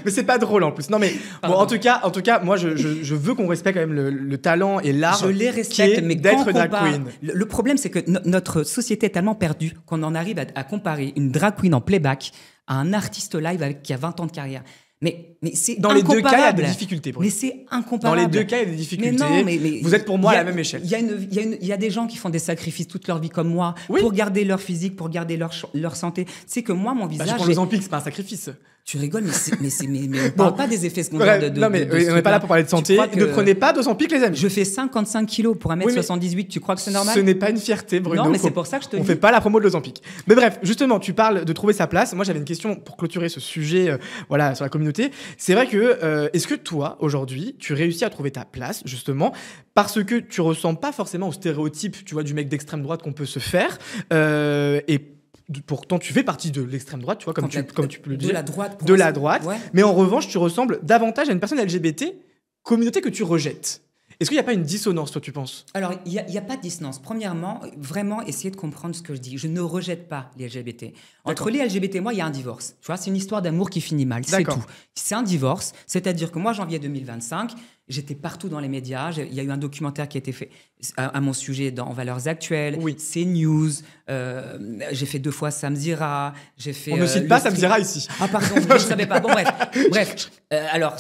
Mais c'est pas drôle en plus. Non, mais bon, en tout cas, moi, je veux qu'on respecte quand même le talent et l'art. Je les respecte, mais d'être drag queen. Le problème, c'est que notre société est tellement perdue qu'on en arrive à comparer une drag queen en playback à un artiste live qui a 20 ans de carrière. Mais c'est dans les deux cas, il y a des difficultés. Mais c'est incomparable. Dans les deux cas, il y a des difficultés. Mais vous êtes pour moi à la même échelle. Il y a des gens qui font des sacrifices toute leur vie comme moi pour garder leur physique, pour garder leur santé. C'est que moi, mon visage. Je prends l'Ozempic, c'est pas un sacrifice. Tu rigoles, mais on parle pas des effets secondaires de non, mais on n'est pas là pour parler de santé. Ne prenez pas d'Ozempic, les amis. Je fais 55 kilos pour 1m78. Tu crois que c'est normal? Ce n'est pas une fierté, Bruno. Non, mais c'est pour ça que je te dis. On fait pas la promo de l'Ozempic. Mais bref, justement, tu parles de trouver sa place. Moi, j'avais une question pour clôturer ce sujet sur la communauté. C'est vrai que, est-ce que toi, aujourd'hui, tu réussis à trouver ta place, justement, parce que tu ressembles pas forcément au stéréotype, tu vois, du mec d'extrême droite qu'on peut se faire, et pourtant, tu fais partie de l'extrême droite, tu vois, comme tu peux le dire. De la droite. Ouais. Mais en revanche, tu ressembles davantage à une personne LGBT, communauté que tu rejettes. Est-ce qu'il n'y a pas une dissonance, toi, tu penses? Alors, il n'y a pas de dissonance. Premièrement, vraiment essayer de comprendre ce que je dis. Je ne rejette pas les LGBT. Entre les LGBT et moi, il y a un divorce. Tu vois, c'est une histoire d'amour qui finit mal. C'est tout. C'est un divorce. C'est-à-dire que moi, janvier 2025, j'étais partout dans les médias. Il y a eu un documentaire qui a été fait à mon sujet dans Valeurs Actuelles, CNews. J'ai fait 2 fois Samzira. On ne cite pas Samzira ici. Ah pardon, je ne savais pas. Bon bref. Alors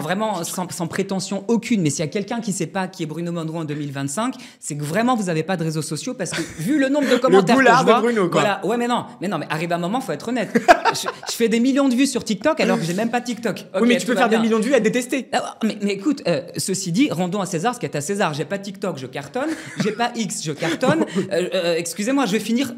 vraiment sans prétention aucune. Mais s'il y a quelqu'un qui ne sait pas qui est Bruno Monroe en 2025, c'est que vraiment vous n'avez pas de réseaux sociaux parce que vu le nombre de commentaires que je vois, de Bruno, quoi. Voilà. Ouais, mais non, arrive un moment, faut être honnête. je fais des millions de vues sur TikTok alors que j'ai même pas TikTok. Oui, mais tu peux faire des millions de vues et être détesté. Mais écoute, ceci dit, rendons à César ce qui est à César. J'ai pas TikTok, je cartonne. J'ai pas X, je cartonne. Excusez-moi, je vais finir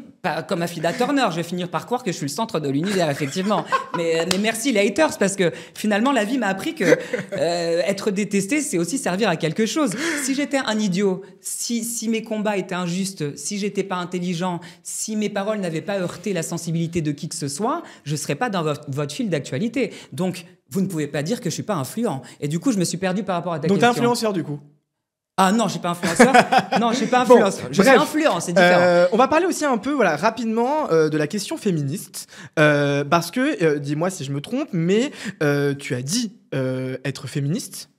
comme Afida Turner. Je vais finir par croire que je suis le centre de l'univers, effectivement. Mais merci les haters, parce que finalement, la vie m'a appris que être détesté, c'est aussi servir à quelque chose. Si j'étais un idiot, si mes combats étaient injustes, si j'étais pas intelligent, si mes paroles n'avaient pas heurté la sensibilité de qui que ce soit, je serais pas dans votre fil d'actualité. Donc, vous ne pouvez pas dire que je suis pas influent. Et du coup, je me suis perdu par rapport à ta question. Donc, t'es influenceur, du coup? Ah non, je suis pas influenceur. Non, je suis pas influenceur. Je suis influent, c'est différent. On va parler aussi un peu, rapidement de la question féministe, parce que dis-moi si je me trompe, mais tu as dit être féministe.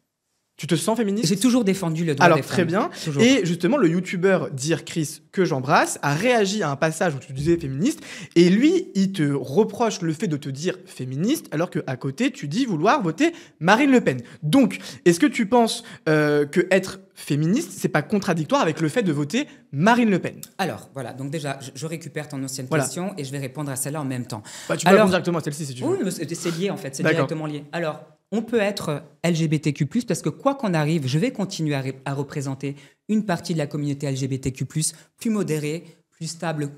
Tu te sens féministe? J'ai toujours défendu le droit Alors, des femmes. très bien. Toujours. Et justement, le youtubeur Dear Chris, que j'embrasse, a réagi à un passage où tu disais féministe. Et lui, il te reproche le fait de te dire féministe, alors qu'à côté, tu dis vouloir voter Marine Le Pen. Donc, est-ce que tu penses que être féministe, c'est pas contradictoire avec le fait de voter Marine Le Pen? Alors, voilà. Donc déjà, je récupère ton ancienne Voilà. question et je vais répondre à celle-là en même temps. Bah, tu peux répondre directement à celle-ci si tu veux. Oui, mais c'est lié en fait. C'est D'accord. directement lié. Alors, on peut être LGBTQ+, parce que quoi qu'on arrive, je vais continuer à représenter une partie de la communauté LGBTQ+, plus modérée, plus stable,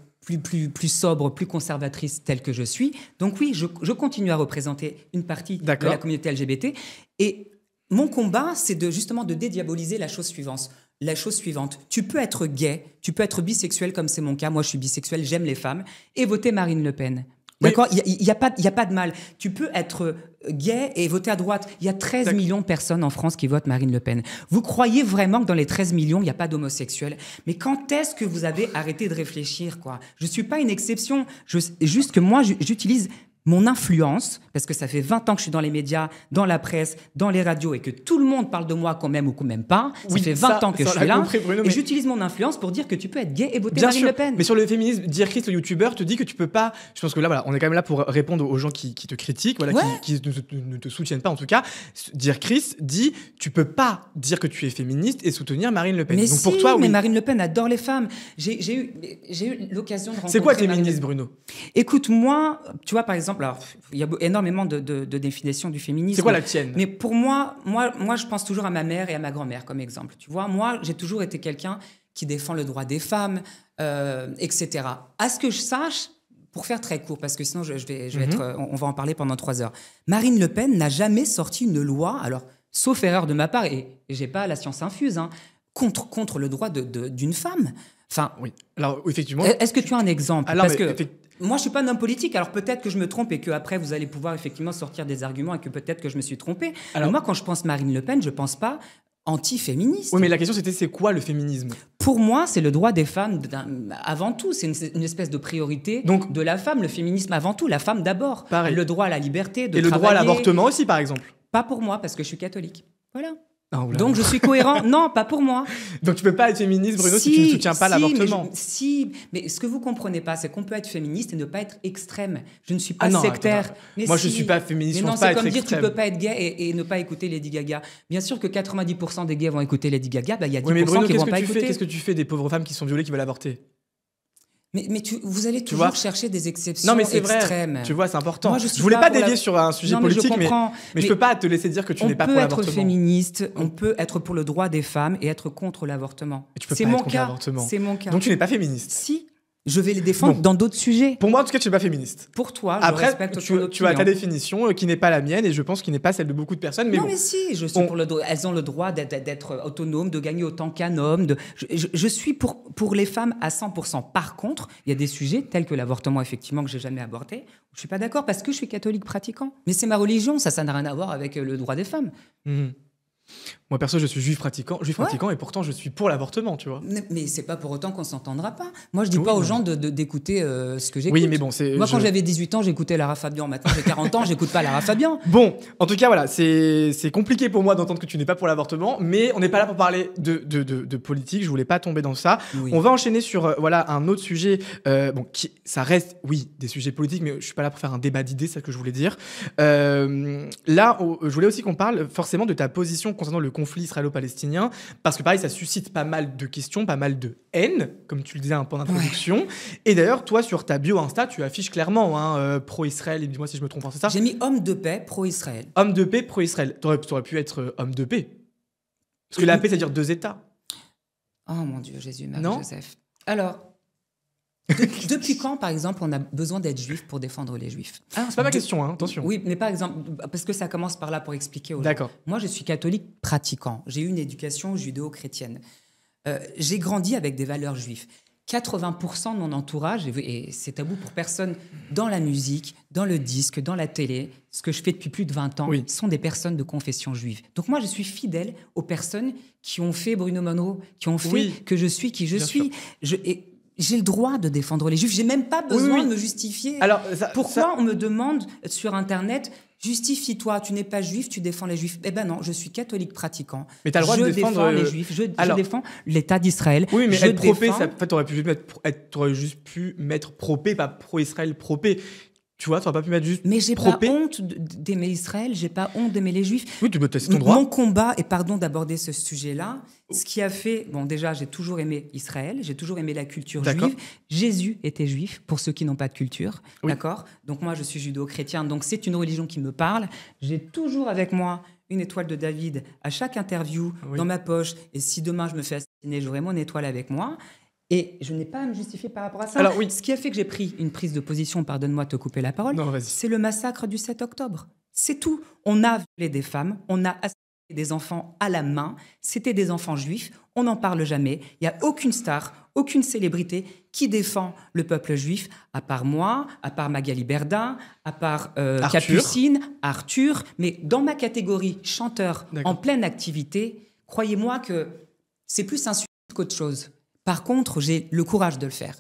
plus sobre, plus conservatrice telle que je suis. Donc oui, je continue à représenter une partie de D'accord. la communauté LGBT. Et mon combat, c'est justement de dédiaboliser la chose suivante. La chose suivante, tu peux être gay, tu peux être bisexuel comme c'est mon cas. Moi, je suis bisexuel, j'aime les femmes. Et voter Marine Le Pen. Oui. D'accord, il y a pas de mal. Tu peux être gay et voter à droite. Il y a 13 millions de personnes en France qui votent Marine Le Pen. Vous croyez vraiment que dans les 13 millions, il n'y a pas d'homosexuels? Mais quand est-ce que vous avez arrêté de réfléchir, quoi? Je ne suis pas une exception. Juste que moi, j'utilise mon influence, parce que ça fait 20 ans que je suis dans les médias, dans la presse, dans les radios, et que tout le monde parle de moi qu'on m'aime ou qu'on m'aime pas. Oui, ça fait 20 ans que je on suis l'a là. compris, Bruno, et mais- j'utilise mon influence pour dire que tu peux être gay et voter Bien Marine sûr, Le Pen. mais sur le féminisme, Dear Chris, le youtubeur, te dit que tu peux pas. Je pense que là, voilà, on est quand même là pour répondre aux gens qui te critiquent, voilà, Ouais. qui ne te soutiennent pas en tout cas. Dear Chris dit, tu peux pas dire que tu es féministe et soutenir Marine Le Pen. Mais Donc si, pour toi, oui. mais Marine Le Pen adore les femmes. J'ai eu l'occasion de rencontrer... C'est quoi Marine Le féminisme, Pen. Bruno? Écoute, moi, tu vois, par exemple, alors, il y a énormément de définitions du féminisme. C'est quoi la tienne? Mais pour moi, je pense toujours à ma mère et à ma grand-mère comme exemple. Tu vois, moi, j'ai toujours été quelqu'un qui défend le droit des femmes, etc. À ce que je sache, pour faire très court, parce que sinon je vais être, on va en parler pendant 3 heures. Marine Le Pen n'a jamais sorti une loi, alors, sauf erreur de ma part, et j'ai pas la science infuse, hein, contre le droit d'une femme. Enfin, Oui. Alors, effectivement. est-ce que tu as un exemple? Alors, Parce mais que moi, je suis pas un homme politique, alors peut-être que je me trompe et que après vous allez pouvoir effectivement sortir des arguments et que peut-être que je me suis trompé. Alors- Mais moi, quand je pense Marine Le Pen, je pense pas anti-féministe. Oui, mais la question c'était c'est quoi le féminisme? Pour moi, c'est le droit des femmes avant tout. C'est une espèce de priorité Donc- de la femme. Le féminisme avant tout, la femme d'abord. Pareil. Le droit à la liberté, de Et le droit à travailler. l'avortement aussi, par exemple. Pas pour moi, parce que je suis catholique. Voilà. Ah, oula. Donc je suis cohérent. Non, pas pour moi. Donc tu peux pas être féministe, Bruno, si tu ne soutiens pas l'avortement. Mais ce que vous comprenez pas, c'est qu'on peut être féministe et ne pas être extrême. Je ne suis pas Ah non, sectaire. attends. Mais Moi, je suis pas féministe, Mais je non, pense pas c'est être comme dire extrême. tu peux pas être gay et ne pas écouter Lady Gaga. Bien sûr que 90% des gays vont écouter Lady Gaga, bah, il y a 10% Oui, mais Bruno, qui qu'est-ce vont que pas tu fais? écouter. Qu'est-ce que tu fais des pauvres femmes qui sont violées qui veulent avorter? Mais vous allez vois toujours chercher des exceptions Non, mais c'est extrêmes. vrai. Tu vois, c'est important. Moi, je suis voulais pas pas pour dévier la- sur un sujet Non, mais je politique, mais comprends. je Mais peux pas te laisser dire que tu on n'es pas peut pour être l'avortement. féministe, on peut être pour le droit des femmes et être contre l'avortement. Et tu peux C'est pas mon être contre cas. l'avortement. C'est mon cas. Donc tu n'es pas féministe. Si, je vais les défendre Bon. dans d'autres sujets. Pour moi, en tout cas, tu n'es pas féministe. Pour toi, je Après, respecte ton opinion. tu as ta définition qui n'est pas la mienne et je pense qu'il n'est pas celle de beaucoup de personnes. Mais non, bon. mais si, je suis On- pour le droit. Elles ont le droit d'être autonomes, de gagner autant qu'un homme. Je suis pour les femmes à 100%. Par contre, il y a des sujets tels que l'avortement, effectivement, que j'ai jamais abordé. Je suis pas d'accord parce que je suis catholique pratiquant. Mais c'est ma religion, ça n'a rien à voir avec le droit des femmes. Mhm. Moi, perso, je suis juif pratiquant et pourtant, je suis pour l'avortement, tu vois. Mais c'est pas pour autant qu'on s'entendra pas. Moi, je dis pas Oui, aux non. gens d'écouter ce que j'écoute. Oui, mais bon, c'est. Moi, quand je- j'avais 18 ans, j'écoutais Lara Fabian. Maintenant, j'ai 40 ans, j'écoute pas Lara Fabian. Bon, en tout cas, voilà, c'est compliqué pour moi d'entendre que tu n'es pas pour l'avortement, mais on n'est pas là pour parler de politique, je voulais pas tomber dans ça. Oui. On va enchaîner sur voilà, un autre sujet, ça reste, oui, des sujets politiques, mais je suis pas là pour faire un débat d'idées, c'est ce que je voulais dire. Je voulais aussi qu'on parle forcément de ta position concernant le conflit israélo-palestinien, parce que pareil, ça suscite pas mal de questions, pas mal de haine, comme tu le disais un peu en introduction. Et d'ailleurs, toi, sur ta bio Insta, tu affiches clairement pro-Israël, et dis-moi si je me trompe, c'est ça? J'ai mis homme de paix pro-Israël. Homme de paix pro-Israël. T'aurais pu être homme de paix. Parce que la paix, c'est-à-dire 2 États. Oh mon Dieu, Jésus, Marie, Non. Joseph. Alors, depuis quand, par exemple, on a besoin d'être juif pour défendre les juifs? Ah, c'est pas ma De- question, hein, attention. Oui, mais par exemple, parce que ça commence par là pour expliquer aux gens. D'accord. Moi, je suis catholique pratiquant. J'ai eu une éducation judéo-chrétienne. J'ai grandi avec des valeurs juives. 80% de mon entourage, et c'est tabou pour personne, dans la musique, dans le disque, dans la télé, ce que je fais depuis plus de 20 ans, Oui. sont des personnes de confession juive. Donc moi, je suis fidèle aux personnes qui ont fait Bruno Monroe, qui ont fait Oui. que je suis qui je Bien suis. Et j'ai le droit de défendre les juifs. J'ai même pas besoin oui. de me justifier. Alors, Pourquoi on me demande sur Internet Justifie-toi, tu n'es pas juif, tu défends les juifs. Eh ben non, je suis catholique pratiquant. Mais t'as le droit de défendre défends les juifs, je défends l'État d'Israël. Oui, mais je être pro-paix, défends... en fait, t'aurais juste pu mettre pro-paix, pas pro-Israël, pro-paix. Tu vois, t'aurais pas pu mettre juste Mais j'ai pas pro-paix. honte d'aimer Israël, j'ai pas honte d'aimer les juifs. Oui, c'est ton droit. Mon combat, et pardon d'aborder ce sujet-là, ce qui a fait... Bon, déjà, j'ai toujours aimé Israël, j'ai toujours aimé la culture D'accord. juive. Jésus était juif, pour ceux qui n'ont pas de culture, Oui. d'accord? Donc moi, je suis judo-chrétien, donc c'est une religion qui me parle. J'ai toujours avec moi une étoile de David à chaque interview, Oui. dans ma poche. Et si demain, je me fais assassiner, j'aurai mon étoile avec moi. Et je n'ai pas à me justifier par rapport à ça. Alors, oui. Ce qui a fait que j'ai pris une prise de position, pardonne-moi de te couper la parole, Non, vas-y. c'est le massacre du 7 octobre. C'est tout. On a violé des femmes, on a assassiné des enfants à la main. C'était des enfants juifs. On n'en parle jamais. Il n'y a aucune star, aucune célébrité qui défend le peuple juif, à part moi, à part Magali Berda, à part Arthur. Capucine, Arthur. Mais dans ma catégorie chanteur D'accord. en pleine activité, croyez-moi que c'est plus un suicide qu'autre chose. Par contre, j'ai le courage de le faire.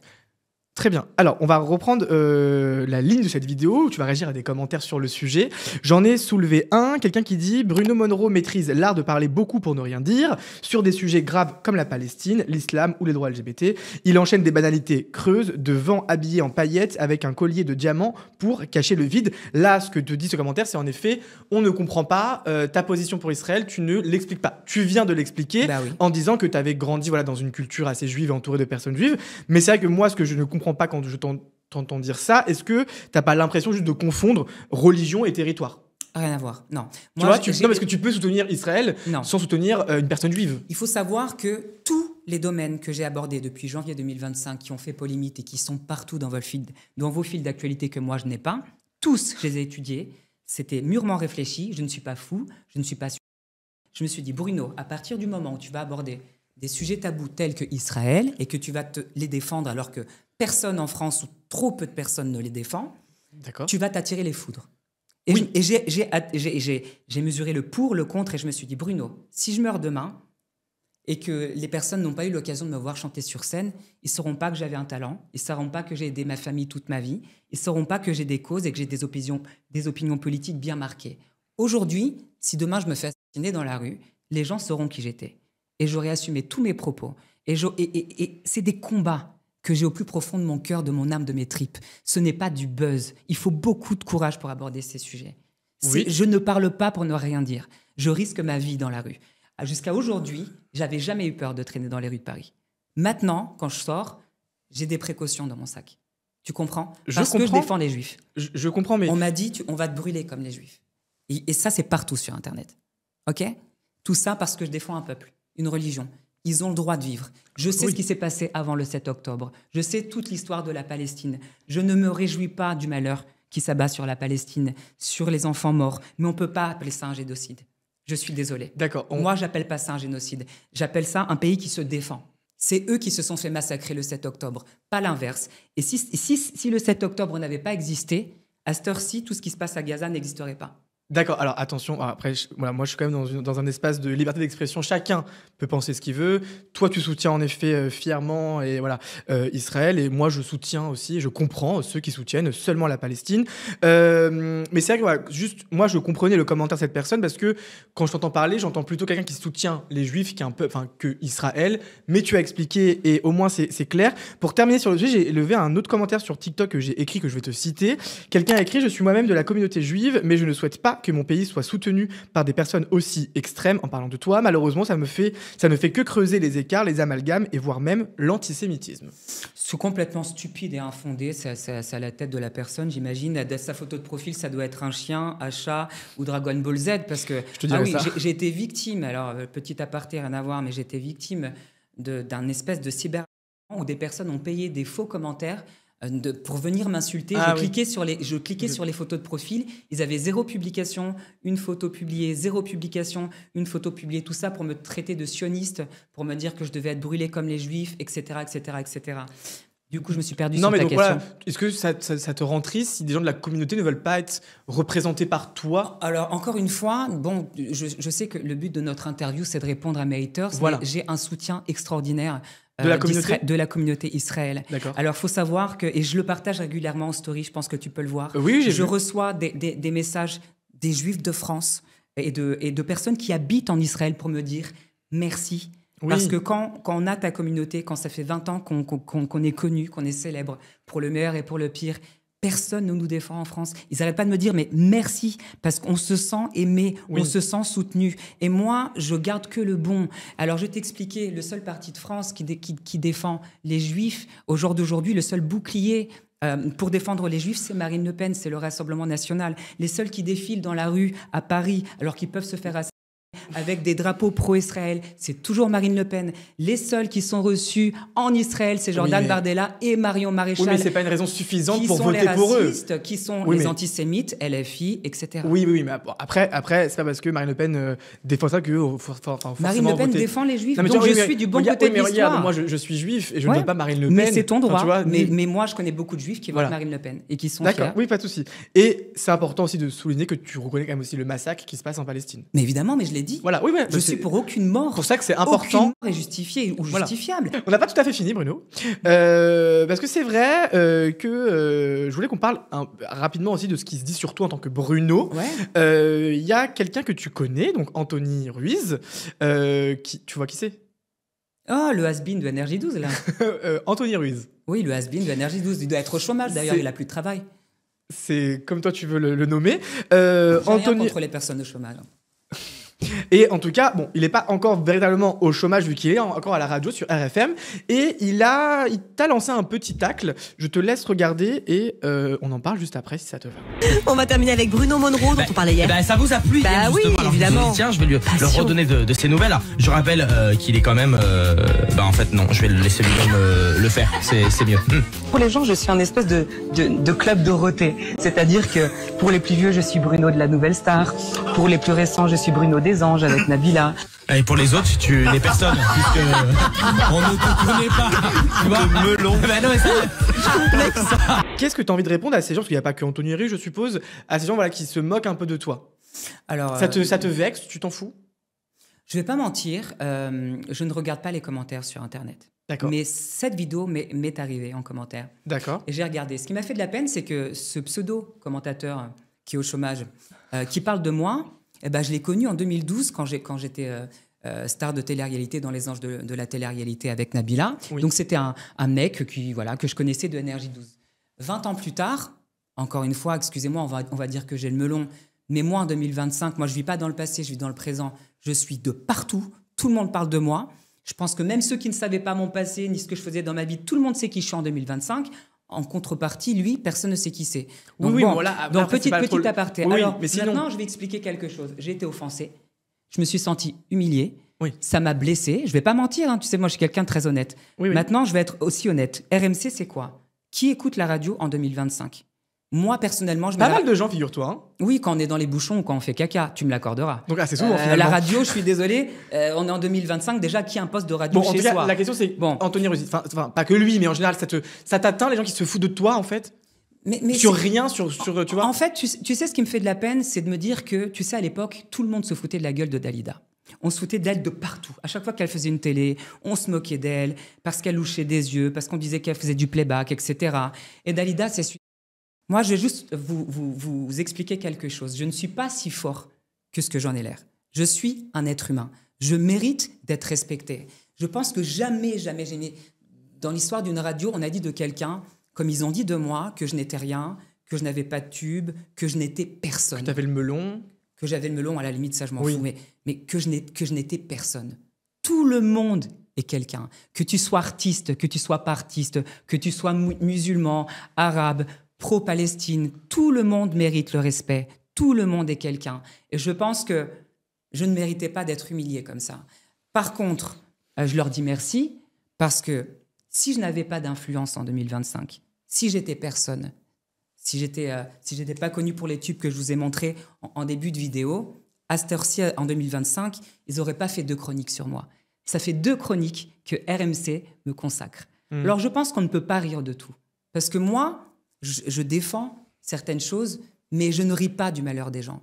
Très bien. Alors, on va reprendre la ligne de cette vidéo où tu vas réagir à des commentaires sur le sujet. J'en ai soulevé un, quelqu'un qui dit « Bruno Monroe maîtrise l'art de parler beaucoup pour ne rien dire sur des sujets graves comme la Palestine, l'islam ou les droits LGBT. Il enchaîne des banalités creuses, de vent habillé en paillettes avec un collier de diamants pour cacher le vide. » Là, ce que te dit ce commentaire, c'est en effet, on ne comprend pas ta position pour Israël, tu ne l'expliques pas. Tu viens de l'expliquer Bah oui. en disant que tu avais grandi dans une culture assez juive et entourée de personnes juives. Mais c'est vrai que moi, ce que je ne comprends pas quand je t'entends dire ça, est-ce que t'as pas l'impression juste de confondre religion et territoire? Rien à voir. Non. Tu vois, non, parce que tu peux soutenir Israël Non. sans soutenir une personne juive. Il faut savoir que tous les domaines que j'ai abordés depuis janvier 2025, qui ont fait polémique et qui sont partout dans vos fils d'actualité que moi je n'ai pas, tous, je les ai étudiés. C'était mûrement réfléchi. Je ne suis pas fou. Je ne suis pas... Je me suis dit, Bruno, à partir du moment où tu vas aborder des sujets tabous tels que Israël et que tu vas les défendre alors que personne en France ou trop peu de personnes ne les défend, D'accord. tu vas t'attirer les foudres. Et, Oui. j'ai mesuré le pour, le contre, et je me suis dit, Bruno, si je meurs demain et que les personnes n'ont pas eu l'occasion de me voir chanter sur scène, ils ne sauront pas que j'avais un talent, ils ne sauront pas que j'ai aidé ma famille toute ma vie, ils ne sauront pas que j'ai des causes et que j'ai des opinions politiques bien marquées. Aujourd'hui, si demain je me fais assassiner dans la rue, les gens sauront qui j'étais. Et j'aurai assumé tous mes propos. Et c'est des combats que j'ai au plus profond de mon cœur, de mon âme, de mes tripes. Ce n'est pas du buzz. Il faut beaucoup de courage pour aborder ces sujets. Oui. Je ne parle pas pour ne rien dire. Je risque ma vie dans la rue. Jusqu'à aujourd'hui, j'avais jamais eu peur de traîner dans les rues de Paris. Maintenant, quand je sors, j'ai des précautions dans mon sac. Tu comprends? Parce que je défends les juifs. Je comprends, mais... On m'a dit, on va te brûler comme les juifs. Et ça, c'est partout sur Internet. OK? Tout ça parce que je défends un peuple, une religion. Ils ont le droit de vivre. Je sais ce qui s'est passé avant le 7 octobre. Je sais toute l'histoire de la Palestine. Je ne me réjouis pas du malheur qui s'abat sur la Palestine, sur les enfants morts. Mais on ne peut pas appeler ça un génocide. Je suis désolé. D'accord. Moi, j'appelle pas ça un génocide. J'appelle ça un pays qui se défend. C'est eux qui se sont fait massacrer le 7 octobre, pas l'inverse. Et si le 7 octobre n'avait pas existé, à cette heure-ci, tout ce qui se passe à Gaza n'existerait pas. D'accord, alors attention, après, moi je suis quand même dans un espace de liberté d'expression, chacun peut penser ce qu'il veut. Toi tu soutiens en effet fièrement Israël, et moi je soutiens aussi, je comprends ceux qui soutiennent seulement la Palestine. Mais c'est vrai que juste, moi je comprenais le commentaire de cette personne, parce que quand je t'entends parler, j'entends plutôt quelqu'un qui soutient les Juifs que Israël, mais tu as expliqué et au moins c'est clair. Pour terminer sur le sujet, j'ai levé un autre commentaire sur TikTok que j'ai écrit, que je vais te citer. Quelqu'un a écrit « Je suis moi-même de la communauté juive, mais je ne souhaite pas que mon pays soit soutenu par des personnes aussi extrêmes en parlant de toi. Malheureusement, ça ne fait que creuser les écarts, les amalgames et voire même l'antisémitisme. » C'est complètement stupide et infondé, c'est à la tête de la personne, j'imagine. Sa photo de profil, ça doit être un chien, un chat ou Dragon Ball Z, parce que j'ai été victime, alors petit aparté, rien à voir, mais j'ai été victime d'un espèce de cyberharcèlement où des personnes ont payé des faux commentaires pour venir m'insulter. Je cliquais sur les photos de profil. Ils avaient 0 publication, une photo publiée, 0 publication, une photo publiée. Tout ça pour me traiter de sioniste, pour me dire que je devais être brûlé comme les juifs, etc., etc., etc. Du coup, je me suis perdu sur ta question. Voilà, est-ce que ça te rend triste si des gens de la communauté ne veulent pas être représentés par toi? Alors, encore une fois, bon, je sais que le but de notre interview, c'est de répondre à mes haters. Voilà. Mais j'ai un soutien extraordinaire de la communauté Israël. D'accord. Alors, il faut savoir que, et je le partage régulièrement en story, je pense que tu peux le voir, Oui, je reçois des messages des Juifs de France et de personnes qui habitent en Israël pour me dire merci. Oui. Parce que quand on a ta communauté, quand ça fait 20 ans qu'on est connu, qu'on est célèbre, pour le meilleur et pour le pire, personne ne nous défend en France. Ils n'arrêtent pas de me dire, mais merci, parce qu'on se sent aimé, Oui. on se sent soutenu. Et moi, je garde que le bon. Alors, je vais t'expliquer, le seul parti de France qui défend les Juifs, au jour d'aujourd'hui, le seul bouclier pour défendre les Juifs, c'est Marine Le Pen, c'est le Rassemblement national. Les seuls qui défilent dans la rue à Paris, alors qu'ils peuvent se faire assassiner avec des drapeaux pro-Israël, c'est toujours Marine Le Pen. Les seuls qui sont reçus en Israël, c'est Jordan Bardella et Marion Maréchal. Oui, mais c'est pas une raison suffisante pour voter pour eux. Qui sont Oui, les mais- antisémites, LFI, etc. Oui, mais après, c'est pas parce que Marine Le Pen défend ça que Marine Le Pen défend les Juifs, Non, mais donc tu je vois, suis du bon regarde, côté oui, mais de l'histoire. regarde, moi je suis juif et je ne Ouais. vote pas Marine Le Pen. Mais c'est ton droit. Enfin, tu vois, mais moi, je connais beaucoup de Juifs qui Voilà. votent Marine Le Pen et qui sont D'accord, fiers. oui, pas de souci. Et c'est important aussi de souligner que tu reconnais quand même aussi le massacre qui se passe en Palestine. Mais évidemment, mais je l'ai dit. Voilà, oui, Je suis pour aucune mort. pour ça que c'est Aucune important. mort est justifiée ou Voilà. justifiable. On n'a pas tout à fait fini, Bruno. Parce que c'est vrai que je voulais qu'on parle rapidement aussi de ce qui se dit sur toi en tant que Bruno. Ouais. Il y a quelqu'un que tu connais, donc Anthony Ruiz, tu vois qui c'est? Oh, le has-been de NRJ12, là. Anthony Ruiz. Oui, le has-been de NRJ12. Il doit être au chômage, d'ailleurs. C'est- Il n'a plus de travail. C'est comme toi tu veux le nommer. J'ai rien Anthony... contre les personnes au chômage. Et en tout cas, bon, il n'est pas encore véritablement au chômage vu qu'il est encore à la radio sur RFM. Et il t'a lancé un petit tacle. Je te laisse regarder et on en parle juste après si ça te va. On va terminer avec Bruno Monroe dont on parlait hier. Ça vous a plu Bah hier, oui, justement. Alors, évidemment. je me dis, tiens, je vais lui Passion. redonner de ses nouvelles. Alors, je rappelle qu'il est quand même... en fait, non, je vais le laisser lui-même le faire. C'est mieux. Pour les gens, je suis un espèce de club Dorothée. C'est-à-dire que pour les plus vieux, je suis Bruno de la Nouvelle Star. Pour les plus récents, je suis Bruno des Anges avec Nabila. Et pour les autres, tu n'es personne, puisque on ne te connaît pas. Tu vois, melon. Bah non, mais ça... Qu'est-ce que tu as envie de répondre à ces gens, parce qu'il n'y a pas que Anthony Ruiz, je suppose, à ces gens voilà, qui se moquent un peu de toi? Alors, Ça te vexe, tu t'en fous? je vais pas mentir, je ne regarde pas les commentaires sur Internet. D'accord. Mais cette vidéo m'est arrivée en commentaire. D'accord. Et j'ai regardé. Ce qui m'a fait de la peine, c'est que ce pseudo-commentateur qui est au chômage, qui parle de moi, eh ben, je l'ai connu en 2012 quand j'étais star de télé-réalité dans Les Anges de la télé-réalité avec Nabila. Oui. Donc c'était un mec que je connaissais de NRJ12. 20 ans plus tard, encore une fois, excusez-moi, on va dire que j'ai le melon, mais moi en 2025, moi je vis pas dans le passé, je vis dans le présent. Je suis de partout, tout le monde parle de moi. Je pense que même ceux qui ne savaient pas mon passé ni ce que je faisais dans ma vie, tout le monde sait qui je suis en 2025. En contrepartie, lui, personne ne sait qui c'est. Donc, Oui, bon, mais voilà, donc après, c'est pas trop petit le- aparté. Oui, Alors, mais sinon- maintenant, je vais expliquer quelque chose. J'ai été offensé. Je me suis senti humilié. Oui. Ça m'a blessé. Je vais pas mentir. Hein. Tu sais, moi, je suis quelqu'un de très honnête. Oui. Maintenant, je vais être aussi honnête. RMC, c'est quoi? Qui écoute la radio en 2025? Moi, personnellement, je Pas me mal de gens, figure-toi. Hein. Oui, quand on est dans les bouchons ou quand on fait caca, tu me l'accorderas. Donc assez souvent, La finalement. radio, je suis désolé, on est en 2025 déjà, qui a un poste de radio Bon, en chez tout cas, soi? la question c'est Bon. Anthony Ruiz, enfin, pas que lui, mais en général, ça t'atteint les gens qui se foutent de toi, en fait? Mais Sur c'est- rien, tu vois? En fait, tu sais ce qui me fait de la peine, c'est de me dire que, tu sais, à l'époque, tout le monde se foutait de la gueule de Dalida. On se foutait d'elle de partout. À chaque fois qu'elle faisait une télé, on se moquait d'elle parce qu'elle louchait des yeux, parce qu'on disait qu'elle faisait du playback, etc. Et Dalida, c'est celui... Moi, je vais juste vous expliquer quelque chose. Je ne suis pas si fort que ce que j'en ai l'air. Je suis un être humain. Je mérite d'être respecté. Je pense que jamais, dans l'histoire d'une radio, on a dit de quelqu'un, comme ils ont dit de moi, que je n'étais rien, que je n'avais pas de tube, que je n'étais personne. T'avais le melon. Que j'avais le melon, à la limite, ça je m'en Oui. fous, mais que je n'étais personne. Tout le monde est quelqu'un. Que tu sois artiste, que tu sois pas artiste, que tu sois musulman, arabe, pro-Palestine, tout le monde mérite le respect. Tout le monde est quelqu'un. Et je pense que je ne méritais pas d'être humilié comme ça. Par contre, je leur dis merci parce que si je n'avais pas d'influence en 2025, si j'étais personne, si j'étais pas connu pour les tubes que je vous ai montrés en début de vidéo, à cette heure-ci, en 2025, ils n'auraient pas fait 2 chroniques sur moi. Ça fait 2 chroniques que RMC me consacre. Alors je pense qu'on ne peut pas rire de tout. Parce que moi, je défends certaines choses, mais je ne ris pas du malheur des gens.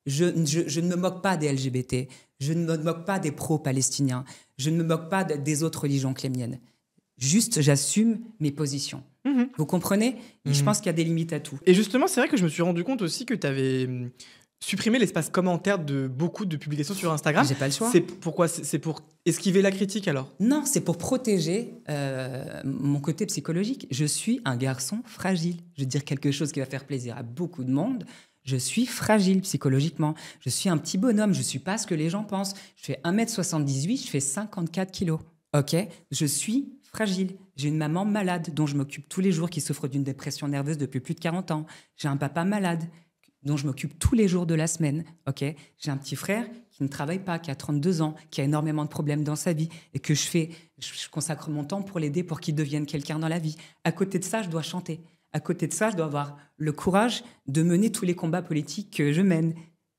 Je ne me moque pas des LGBT, je ne me moque pas des pro-palestiniens, je ne me moque pas des autres religions que les miennes. Juste, j'assume mes positions. Vous comprenez? Je pense qu'il y a des limites à tout. Et justement, c'est vrai que je me suis rendu compte aussi que supprimé l'espace commentaire de beaucoup de publications sur Instagram. J'ai pas le choix. C'est pourquoi? C'est pour esquiver la critique alors? Non, c'est pour protéger mon côté psychologique. Je suis un garçon fragile. Je vais dire quelque chose qui va faire plaisir à beaucoup de monde. Je suis fragile psychologiquement. Je suis un petit bonhomme. Je ne suis pas ce que les gens pensent. Je fais 1m78, je fais 54 kilos. OK? Je suis fragile. J'ai une maman malade dont je m'occupe tous les jours qui souffre d'une dépression nerveuse depuis plus de 40 ans. J'ai un papa malade dont je m'occupe tous les jours de la semaine. OK? J'ai un petit frère qui ne travaille pas, qui a 32 ans, qui a énormément de problèmes dans sa vie et que je consacre mon temps pour l'aider pour qu'il devienne quelqu'un dans la vie. À côté de ça, je dois chanter. À côté de ça, je dois avoir le courage de mener tous les combats politiques que je mène.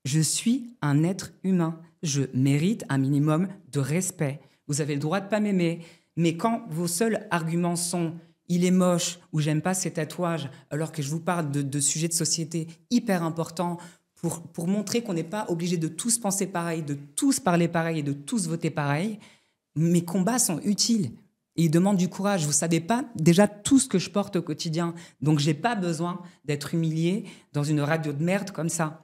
Je suis un être humain. Je mérite un minimum de respect. Vous avez le droit de ne pas m'aimer. Mais quand vos seuls arguments sont « il est moche » ou « j'aime pas ses tatouages », alors que je vous parle de sujets de société hyper importants pour montrer qu'on n'est pas obligé de tous penser pareil, de tous parler pareil et de tous voter pareil, mes combats sont utiles. Et ils demandent du courage. Vous ne savez pas déjà tout ce que je porte au quotidien. Donc, je n'ai pas besoin d'être humilié dans une radio de merde comme ça.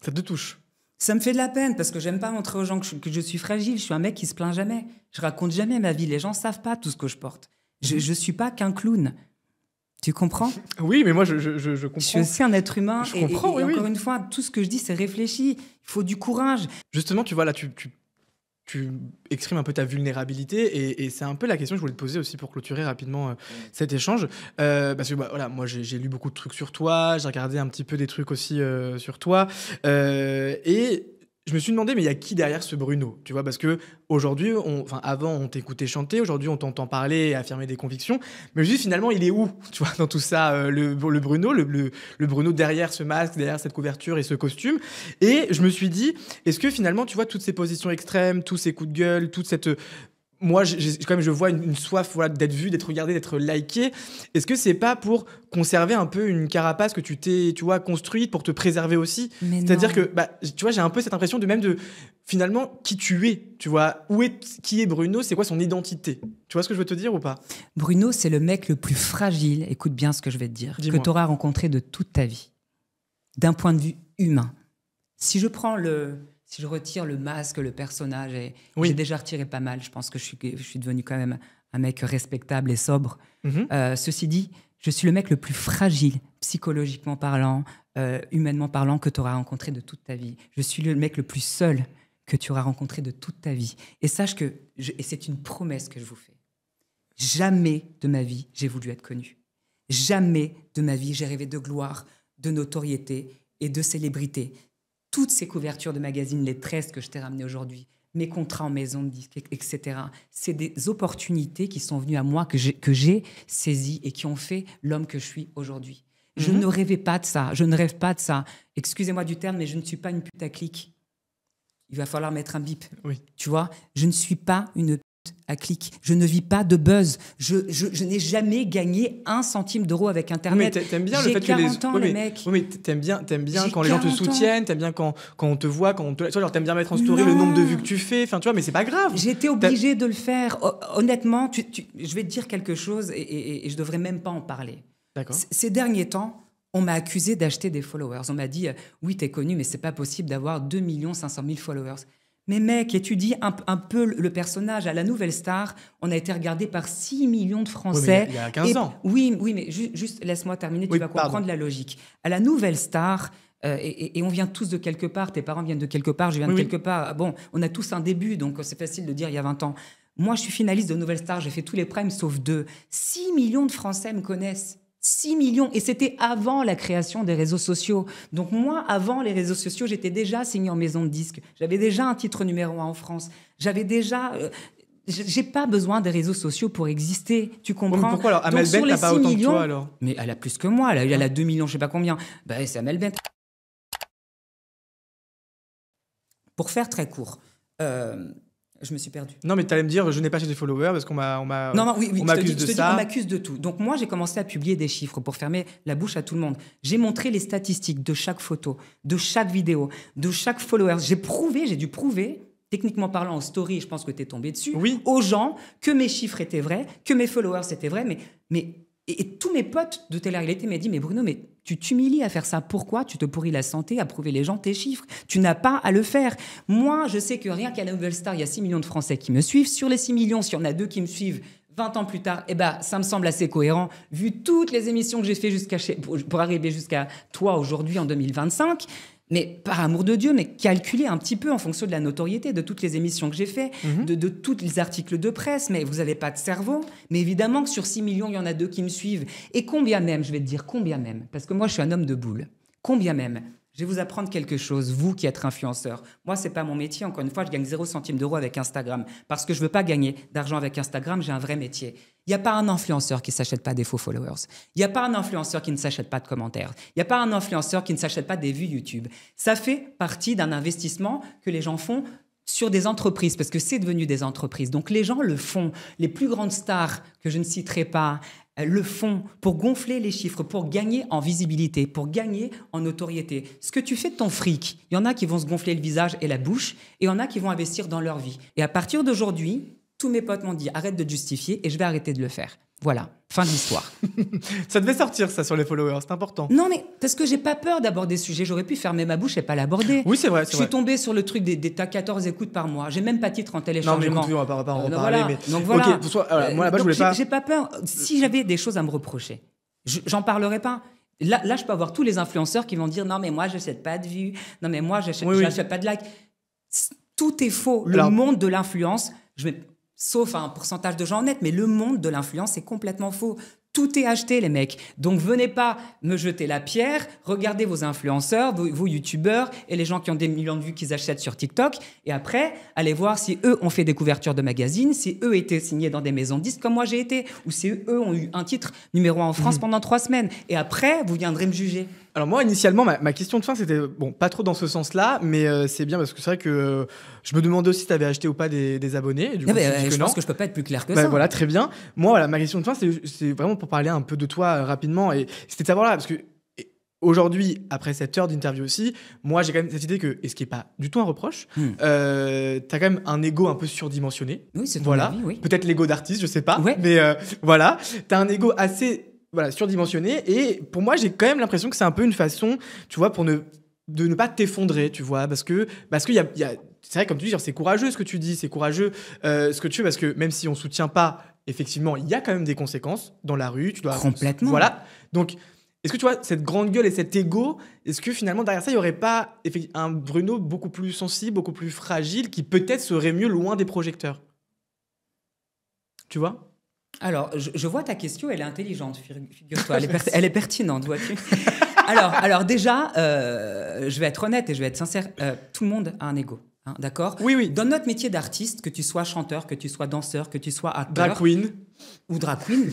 Ça te touche? Ça me fait de la peine parce que j'aime pas montrer aux gens que je suis fragile. Je suis un mec qui se plaint jamais. Je raconte jamais ma vie. Les gens savent pas tout ce que je porte. Je suis pas qu'un clown. Tu comprends? Oui, mais moi, je comprends. Je suis aussi un être humain. Je comprends, et oui, encore une fois, tout ce que je dis, c'est réfléchi. Il faut du courage. Justement, tu vois, là, tu exprimes un peu ta vulnérabilité et c'est un peu la question que je voulais te poser aussi pour clôturer rapidement cet échange. Parce que voilà, moi, j'ai lu beaucoup de trucs sur toi, j'ai regardé un petit peu des trucs aussi sur toi. Et je me suis demandé, mais il y a qui derrière ce Bruno? Tu vois, parce que aujourd'hui, avant, on t'écoutait chanter, aujourd'hui, on t'entend parler et affirmer des convictions. Mais juste, finalement, il est où, tu vois, dans tout ça, le Bruno, le Bruno derrière ce masque, derrière cette couverture et ce costume. Et je me suis dit, est-ce que finalement, tu vois, toutes ces positions extrêmes, tous ces coups de gueule, toute cette... Moi, quand même, je vois une soif, voilà, d'être vu, d'être regardé, d'être liké. Est-ce que c'est pas pour conserver un peu une carapace que tu t'es, tu vois, construite pour te préserver aussi? C'est-à-dire que, tu vois, j'ai un peu cette impression de finalement, qui tu es, tu vois, qui est Bruno, c'est quoi son identité? Tu vois ce que je veux te dire ou pas? Bruno, c'est le mec le plus fragile, écoute bien ce que je vais te dire, que tu auras rencontré de toute ta vie, d'un point de vue humain. Si je retire le masque, le personnage, et j'ai déjà retiré pas mal, je pense que je suis devenu quand même un mec respectable et sobre. Ceci dit, je suis le mec le plus fragile, psychologiquement parlant, humainement parlant, que tu auras rencontré de toute ta vie. Je suis le mec le plus seul que tu auras rencontré de toute ta vie. Et sache que, et c'est une promesse que je vous fais, jamais de ma vie, j'ai voulu être connu. Jamais de ma vie, j'ai rêvé de gloire, de notoriété et de célébrité. Toutes ces couvertures de magazines, les 13 que je t'ai ramenées aujourd'hui, mes contrats en maison de disques, etc. C'est des opportunités qui sont venues à moi, que j'ai saisies et qui ont fait l'homme que je suis aujourd'hui. Je ne rêvais pas de ça, je ne rêve pas de ça. Excusez-moi du terme, mais je ne suis pas une putaclic. Il va falloir mettre un bip. Oui. Tu vois, je ne suis pas une à clic. Je ne vis pas de buzz. Je n'ai jamais gagné 1 centime d'euro avec Internet. Oui, mais t'aimes bien le fait que les... ans, les mecs. Oui, mais t'aimes bien quand les gens te soutiennent, t'aimes bien quand on te voit, tu vois, genre t'aimes bien mettre en story le nombre de vues que tu fais. Enfin, tu vois, mais c'est pas grave. J'ai été obligée de le faire. Honnêtement, je vais te dire quelque chose et je devrais même pas en parler. D'accord. Ces derniers temps, on m'a accusé d'acheter des followers. On m'a dit, oui, t'es connu, mais c'est pas possible d'avoir 2 500 000 followers. Mais mec, étudie un peu le personnage. À la Nouvelle Star, on a été regardé par 6 millions de Français. Oui, il y a 15 ans. Oui, mais juste laisse-moi terminer, tu vas comprendre la logique. À la Nouvelle Star, et on vient tous de quelque part, tes parents viennent de quelque part, je viens de quelque part. Bon, on a tous un début, donc c'est facile de dire il y a 20 ans. Moi, je suis finaliste de Nouvelle Star, j'ai fait tous les primes sauf 2. 6 millions de Français me connaissent. 6 millions. Et c'était avant la création des réseaux sociaux. Donc moi, avant les réseaux sociaux, j'étais déjà signé en maison de disques. J'avais déjà un titre numéro 1 en France. J'avais déjà... j'ai pas besoin des réseaux sociaux pour exister. Tu comprends? Mais pourquoi alors Amel Bent n'a pas autant que toi alors? Mais elle a plus que moi. Elle a 2 millions, je sais pas combien. Ben, c'est Amel Bent. Pour faire très court... je me suis perdue. Non, mais tu allais me dire, je n'ai pas acheté des followers parce qu'on m'accuse de ça. On m'accuse de tout. Donc moi, j'ai commencé à publier des chiffres pour fermer la bouche à tout le monde. J'ai montré les statistiques de chaque photo, de chaque vidéo, de chaque follower. J'ai dû prouver, techniquement parlant, en story, je pense que tu es tombé dessus, aux gens que mes chiffres étaient vrais, que mes followers étaient vrais. Et tous mes potes de télé-réalité m'ont dit, mais Bruno, mais Tu t'humilies à faire ça. Pourquoi? Tu te pourris la santé à prouver les gens tes chiffres. Tu n'as pas à le faire. Moi, je sais que rien qu'à la Nouvelle Star, il y a 6 millions de Français qui me suivent. Sur les 6 millions, s'il y en a 2 qui me suivent 20 ans plus tard, ça me semble assez cohérent, vu toutes les émissions que j'ai fait pour arriver jusqu'à toi aujourd'hui en 2025. Mais par amour de Dieu, mais calculez un petit peu en fonction de la notoriété de toutes les émissions que j'ai faites, de tous les articles de presse. Mais vous n'avez pas de cerveau. Mais évidemment que sur 6 millions, il y en a 2 qui me suivent. Et combien même, je vais te dire combien même, parce que moi, je suis un homme de boule. Combien même, je vais vous apprendre quelque chose, vous qui êtes influenceur. Moi, c'est pas mon métier. Encore une fois, je gagne 0 centime d'euro avec Instagram. Parce que je veux pas gagner d'argent avec Instagram, j'ai un vrai métier. Il n'y a pas un influenceur qui ne s'achète pas des faux followers. Il n'y a pas un influenceur qui ne s'achète pas de commentaires. Il n'y a pas un influenceur qui ne s'achète pas des vues YouTube. Ça fait partie d'un investissement que les gens font sur des entreprises, parce que c'est devenu des entreprises. Donc les gens le font. Les plus grandes stars, que je ne citerai pas, le font pour gonfler les chiffres, pour gagner en visibilité, pour gagner en notoriété. Ce que tu fais de ton fric, il y en a qui vont se gonfler le visage et la bouche, et il y en a qui vont investir dans leur vie. Et à partir d'aujourd'hui, tous mes potes m'ont dit « arrête de te justifier » et je vais arrêter de le faire. Voilà, fin de l'histoire. Ça devait sortir, ça, sur les followers, c'est important. Non, mais parce que j'ai pas peur d'aborder ce sujet. J'aurais pu fermer ma bouche et pas l'aborder. Oui, c'est vrai. Je suis tombée sur le truc des 14 écoutes par mois. J'ai même pas titre en téléchargement. Non, mais on va pas en parler. Voilà. Mais... Donc voilà. Okay, moi, là-bas, je voulais pas... J'ai pas peur. Si j'avais des choses à me reprocher, j'en parlerais pas. Là, je peux avoir tous les influenceurs qui vont dire « non, mais moi, je n'achète pas de vues. Non, mais moi, j'achète pas de likes. » Tout est faux. Le monde de l'influence... Sauf un pourcentage de gens honnêtes, mais le monde de l'influence est complètement faux. Tout est acheté, les mecs. Donc, venez pas me jeter la pierre. Regardez vos influenceurs, vos youtubeurs et les gens qui ont des millions de vues qu'ils achètent sur TikTok. Et après, allez voir si eux ont fait des couvertures de magazines, si eux étaient signés dans des maisons de disques comme moi j'ai été, ou si eux ont eu un titre numéro 1 en France pendant 3 semaines. Et après, vous viendrez me juger. Alors moi, initialement, ma question de fin, c'était, pas trop dans ce sens-là, mais c'est bien parce que c'est vrai que je me demandais aussi si tu avais acheté ou pas des abonnés. Du coup, je pense que je peux pas être plus clair que ça. Voilà, très bien. Moi, voilà, ma question de fin, c'est vraiment pour parler un peu de toi rapidement. Et c'était de savoir là, parce que aujourd'hui, après cette heure d'interview aussi, moi, j'ai quand même cette idée que, et ce qui n'est pas du tout un reproche, tu as quand même un ego un peu surdimensionné. Oui, c'est ton avis, oui. Peut-être l'ego d'artiste, je sais pas. Ouais. Mais voilà, tu as un ego assez... surdimensionné. Et pour moi, j'ai quand même l'impression que c'est un peu une façon, tu vois, de ne pas t'effondrer, tu vois, parce que y a c'est vrai, comme tu dis, c'est courageux ce que tu dis, c'est courageux ce que tu fais, parce que même si on soutient pas, effectivement, il y a quand même des conséquences dans la rue, tu dois... Complètement. Voilà. Donc, est-ce que tu vois, cette grande gueule et cet ego, est-ce que finalement, derrière ça, il n'y aurait pas un Bruno beaucoup plus sensible, beaucoup plus fragile, qui peut-être serait mieux loin des projecteurs? Tu vois? Alors, je vois ta question, elle est intelligente, figure-toi. Elle est pertinente, vois-tu. alors déjà, je vais être honnête et je vais être sincère. Tout le monde a un ego, hein, d'accord? Oui. Dans notre métier d'artiste, que tu sois chanteur, que tu sois danseur, que tu sois acteur... Drag queen. Ou drag queen,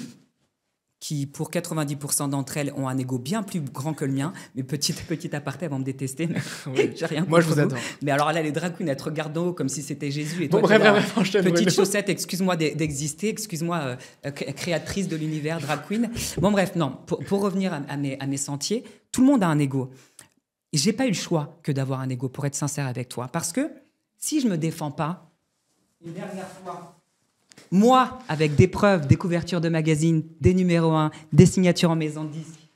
qui, pour 90% d'entre elles, ont un ego bien plus grand que le mien. Mais petit aparté, elles vont me détester. Mais j'ai rien contre moi, je vous adore. Mais alors là, les drag queens, elles te regardent d'en haut comme si c'était Jésus. Et bon, toi, bref, petite chaussette, excuse-moi d'exister, excuse-moi, créatrice de l'univers, drag queen. Bon, bref, non. Pour revenir à mes sentiers, tout le monde a un ego. Et j'ai pas eu le choix que d'avoir un ego, pour être sincère avec toi. Parce que si je me défends pas, une dernière fois... Moi, avec des preuves, des couvertures de magazines, des numéros 1, des signatures en maison de disques,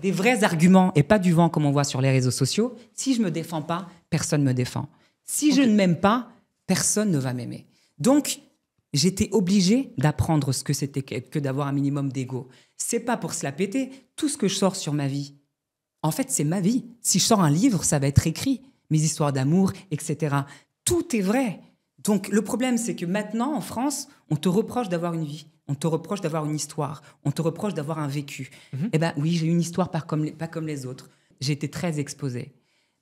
des vrais arguments et pas du vent comme on voit sur les réseaux sociaux, si je ne me défends pas, personne ne me défend. Si je ne m'aime pas, personne ne va m'aimer. Donc, j'étais obligée d'apprendre ce que c'était que d'avoir un minimum d'ego. C'est pas pour se la péter. Tout ce que je sors sur ma vie, en fait, c'est ma vie. Si je sors un livre, ça va être écrit. Mes histoires d'amour, etc. Tout est vrai. Donc, le problème, c'est que maintenant, en France, on te reproche d'avoir une vie, on te reproche d'avoir une histoire, on te reproche d'avoir un vécu. Eh bien, oui, j'ai une histoire pas comme les autres. J'ai été très exposée.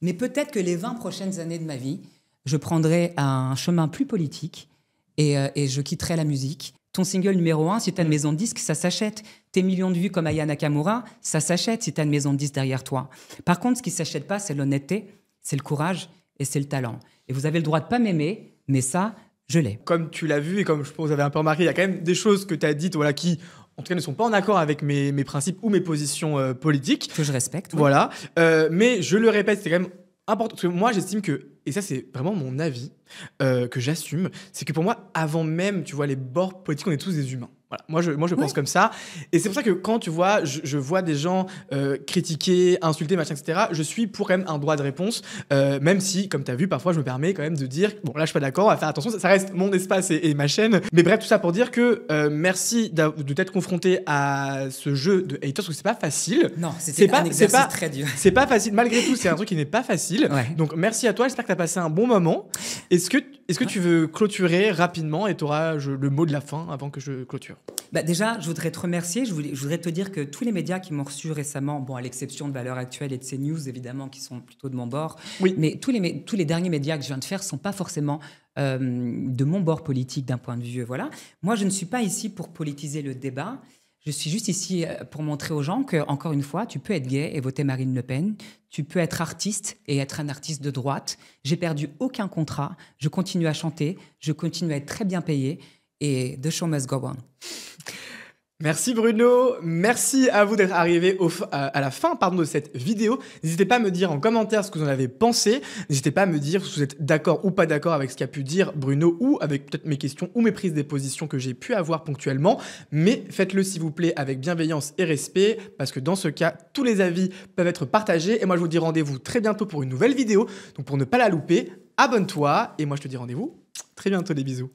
Mais peut-être que les 20 prochaines années de ma vie, je prendrai un chemin plus politique et je quitterai la musique. Ton single numéro 1, si tu as une maison de disques, ça s'achète. Tes millions de vues comme Aya Nakamura, ça s'achète si tu as une maison de disques derrière toi. Par contre, ce qui ne s'achète pas, c'est l'honnêteté, c'est le courage et c'est le talent. Et vous avez le droit de ne pas m'aimer, mais ça, je l'ai. Comme tu l'as vu et comme je pense que vous avez un peu remarqué, il y a quand même des choses que tu as dites qui, en tout cas, ne sont pas en accord avec mes principes ou mes positions politiques. Que je respecte. Oui. Voilà. Mais je le répète, c'est quand même important. Parce que moi, j'estime que, et ça, c'est vraiment mon avis, que j'assume, c'est que pour moi, avant même, tu vois, les bords politiques, on est tous des humains. Voilà, moi je pense comme ça. Et c'est pour ça que quand tu vois, je vois des gens critiquer, insulter, machin, etc., je suis pour quand même un droit de réponse, même si, comme tu as vu, parfois je me permets quand même de dire, bon là je suis pas d'accord, on va faire attention, ça reste mon espace et ma chaîne. Mais bref, tout ça pour dire que merci de t'être confronté à ce jeu de haters, parce que c'est pas facile. Non, c'était un exercice très dur. C'est pas facile, malgré tout, c'est un truc qui n'est pas facile. Ouais. Donc merci à toi, j'espère que tu as passé un bon moment. Est-ce que tu veux clôturer rapidement et tu auras le mot de la fin avant que je clôture? Bah déjà, je voudrais te remercier. Je voudrais te dire que tous les médias qui m'ont reçu récemment, bon, à l'exception de Valeurs Actuelles et de CNews, évidemment, qui sont plutôt de mon bord, oui. Mais tous les derniers médias que je viens de faire ne sont pas forcément de mon bord politique d'un point de vue. Voilà. Moi, je ne suis pas ici pour politiser le débat. Je suis juste ici pour montrer aux gens que, encore une fois, tu peux être gay et voter Marine Le Pen. Tu peux être artiste et être un artiste de droite. J'ai perdu aucun contrat. Je continue à chanter. Je continue à être très bien payé. Et the show must go on. Merci Bruno, merci à vous d'être arrivé à la fin de cette vidéo. N'hésitez pas à me dire en commentaire ce que vous en avez pensé. N'hésitez pas à me dire si vous êtes d'accord ou pas d'accord avec ce qu'a pu dire Bruno ou avec peut-être mes questions ou mes prises des positions que j'ai pu avoir ponctuellement. Mais faites-le s'il vous plaît avec bienveillance et respect parce que dans ce cas, tous les avis peuvent être partagés. Et moi je vous dis rendez-vous très bientôt pour une nouvelle vidéo. Donc pour ne pas la louper, abonne-toi et moi je te dis rendez-vous très bientôt, des bisous.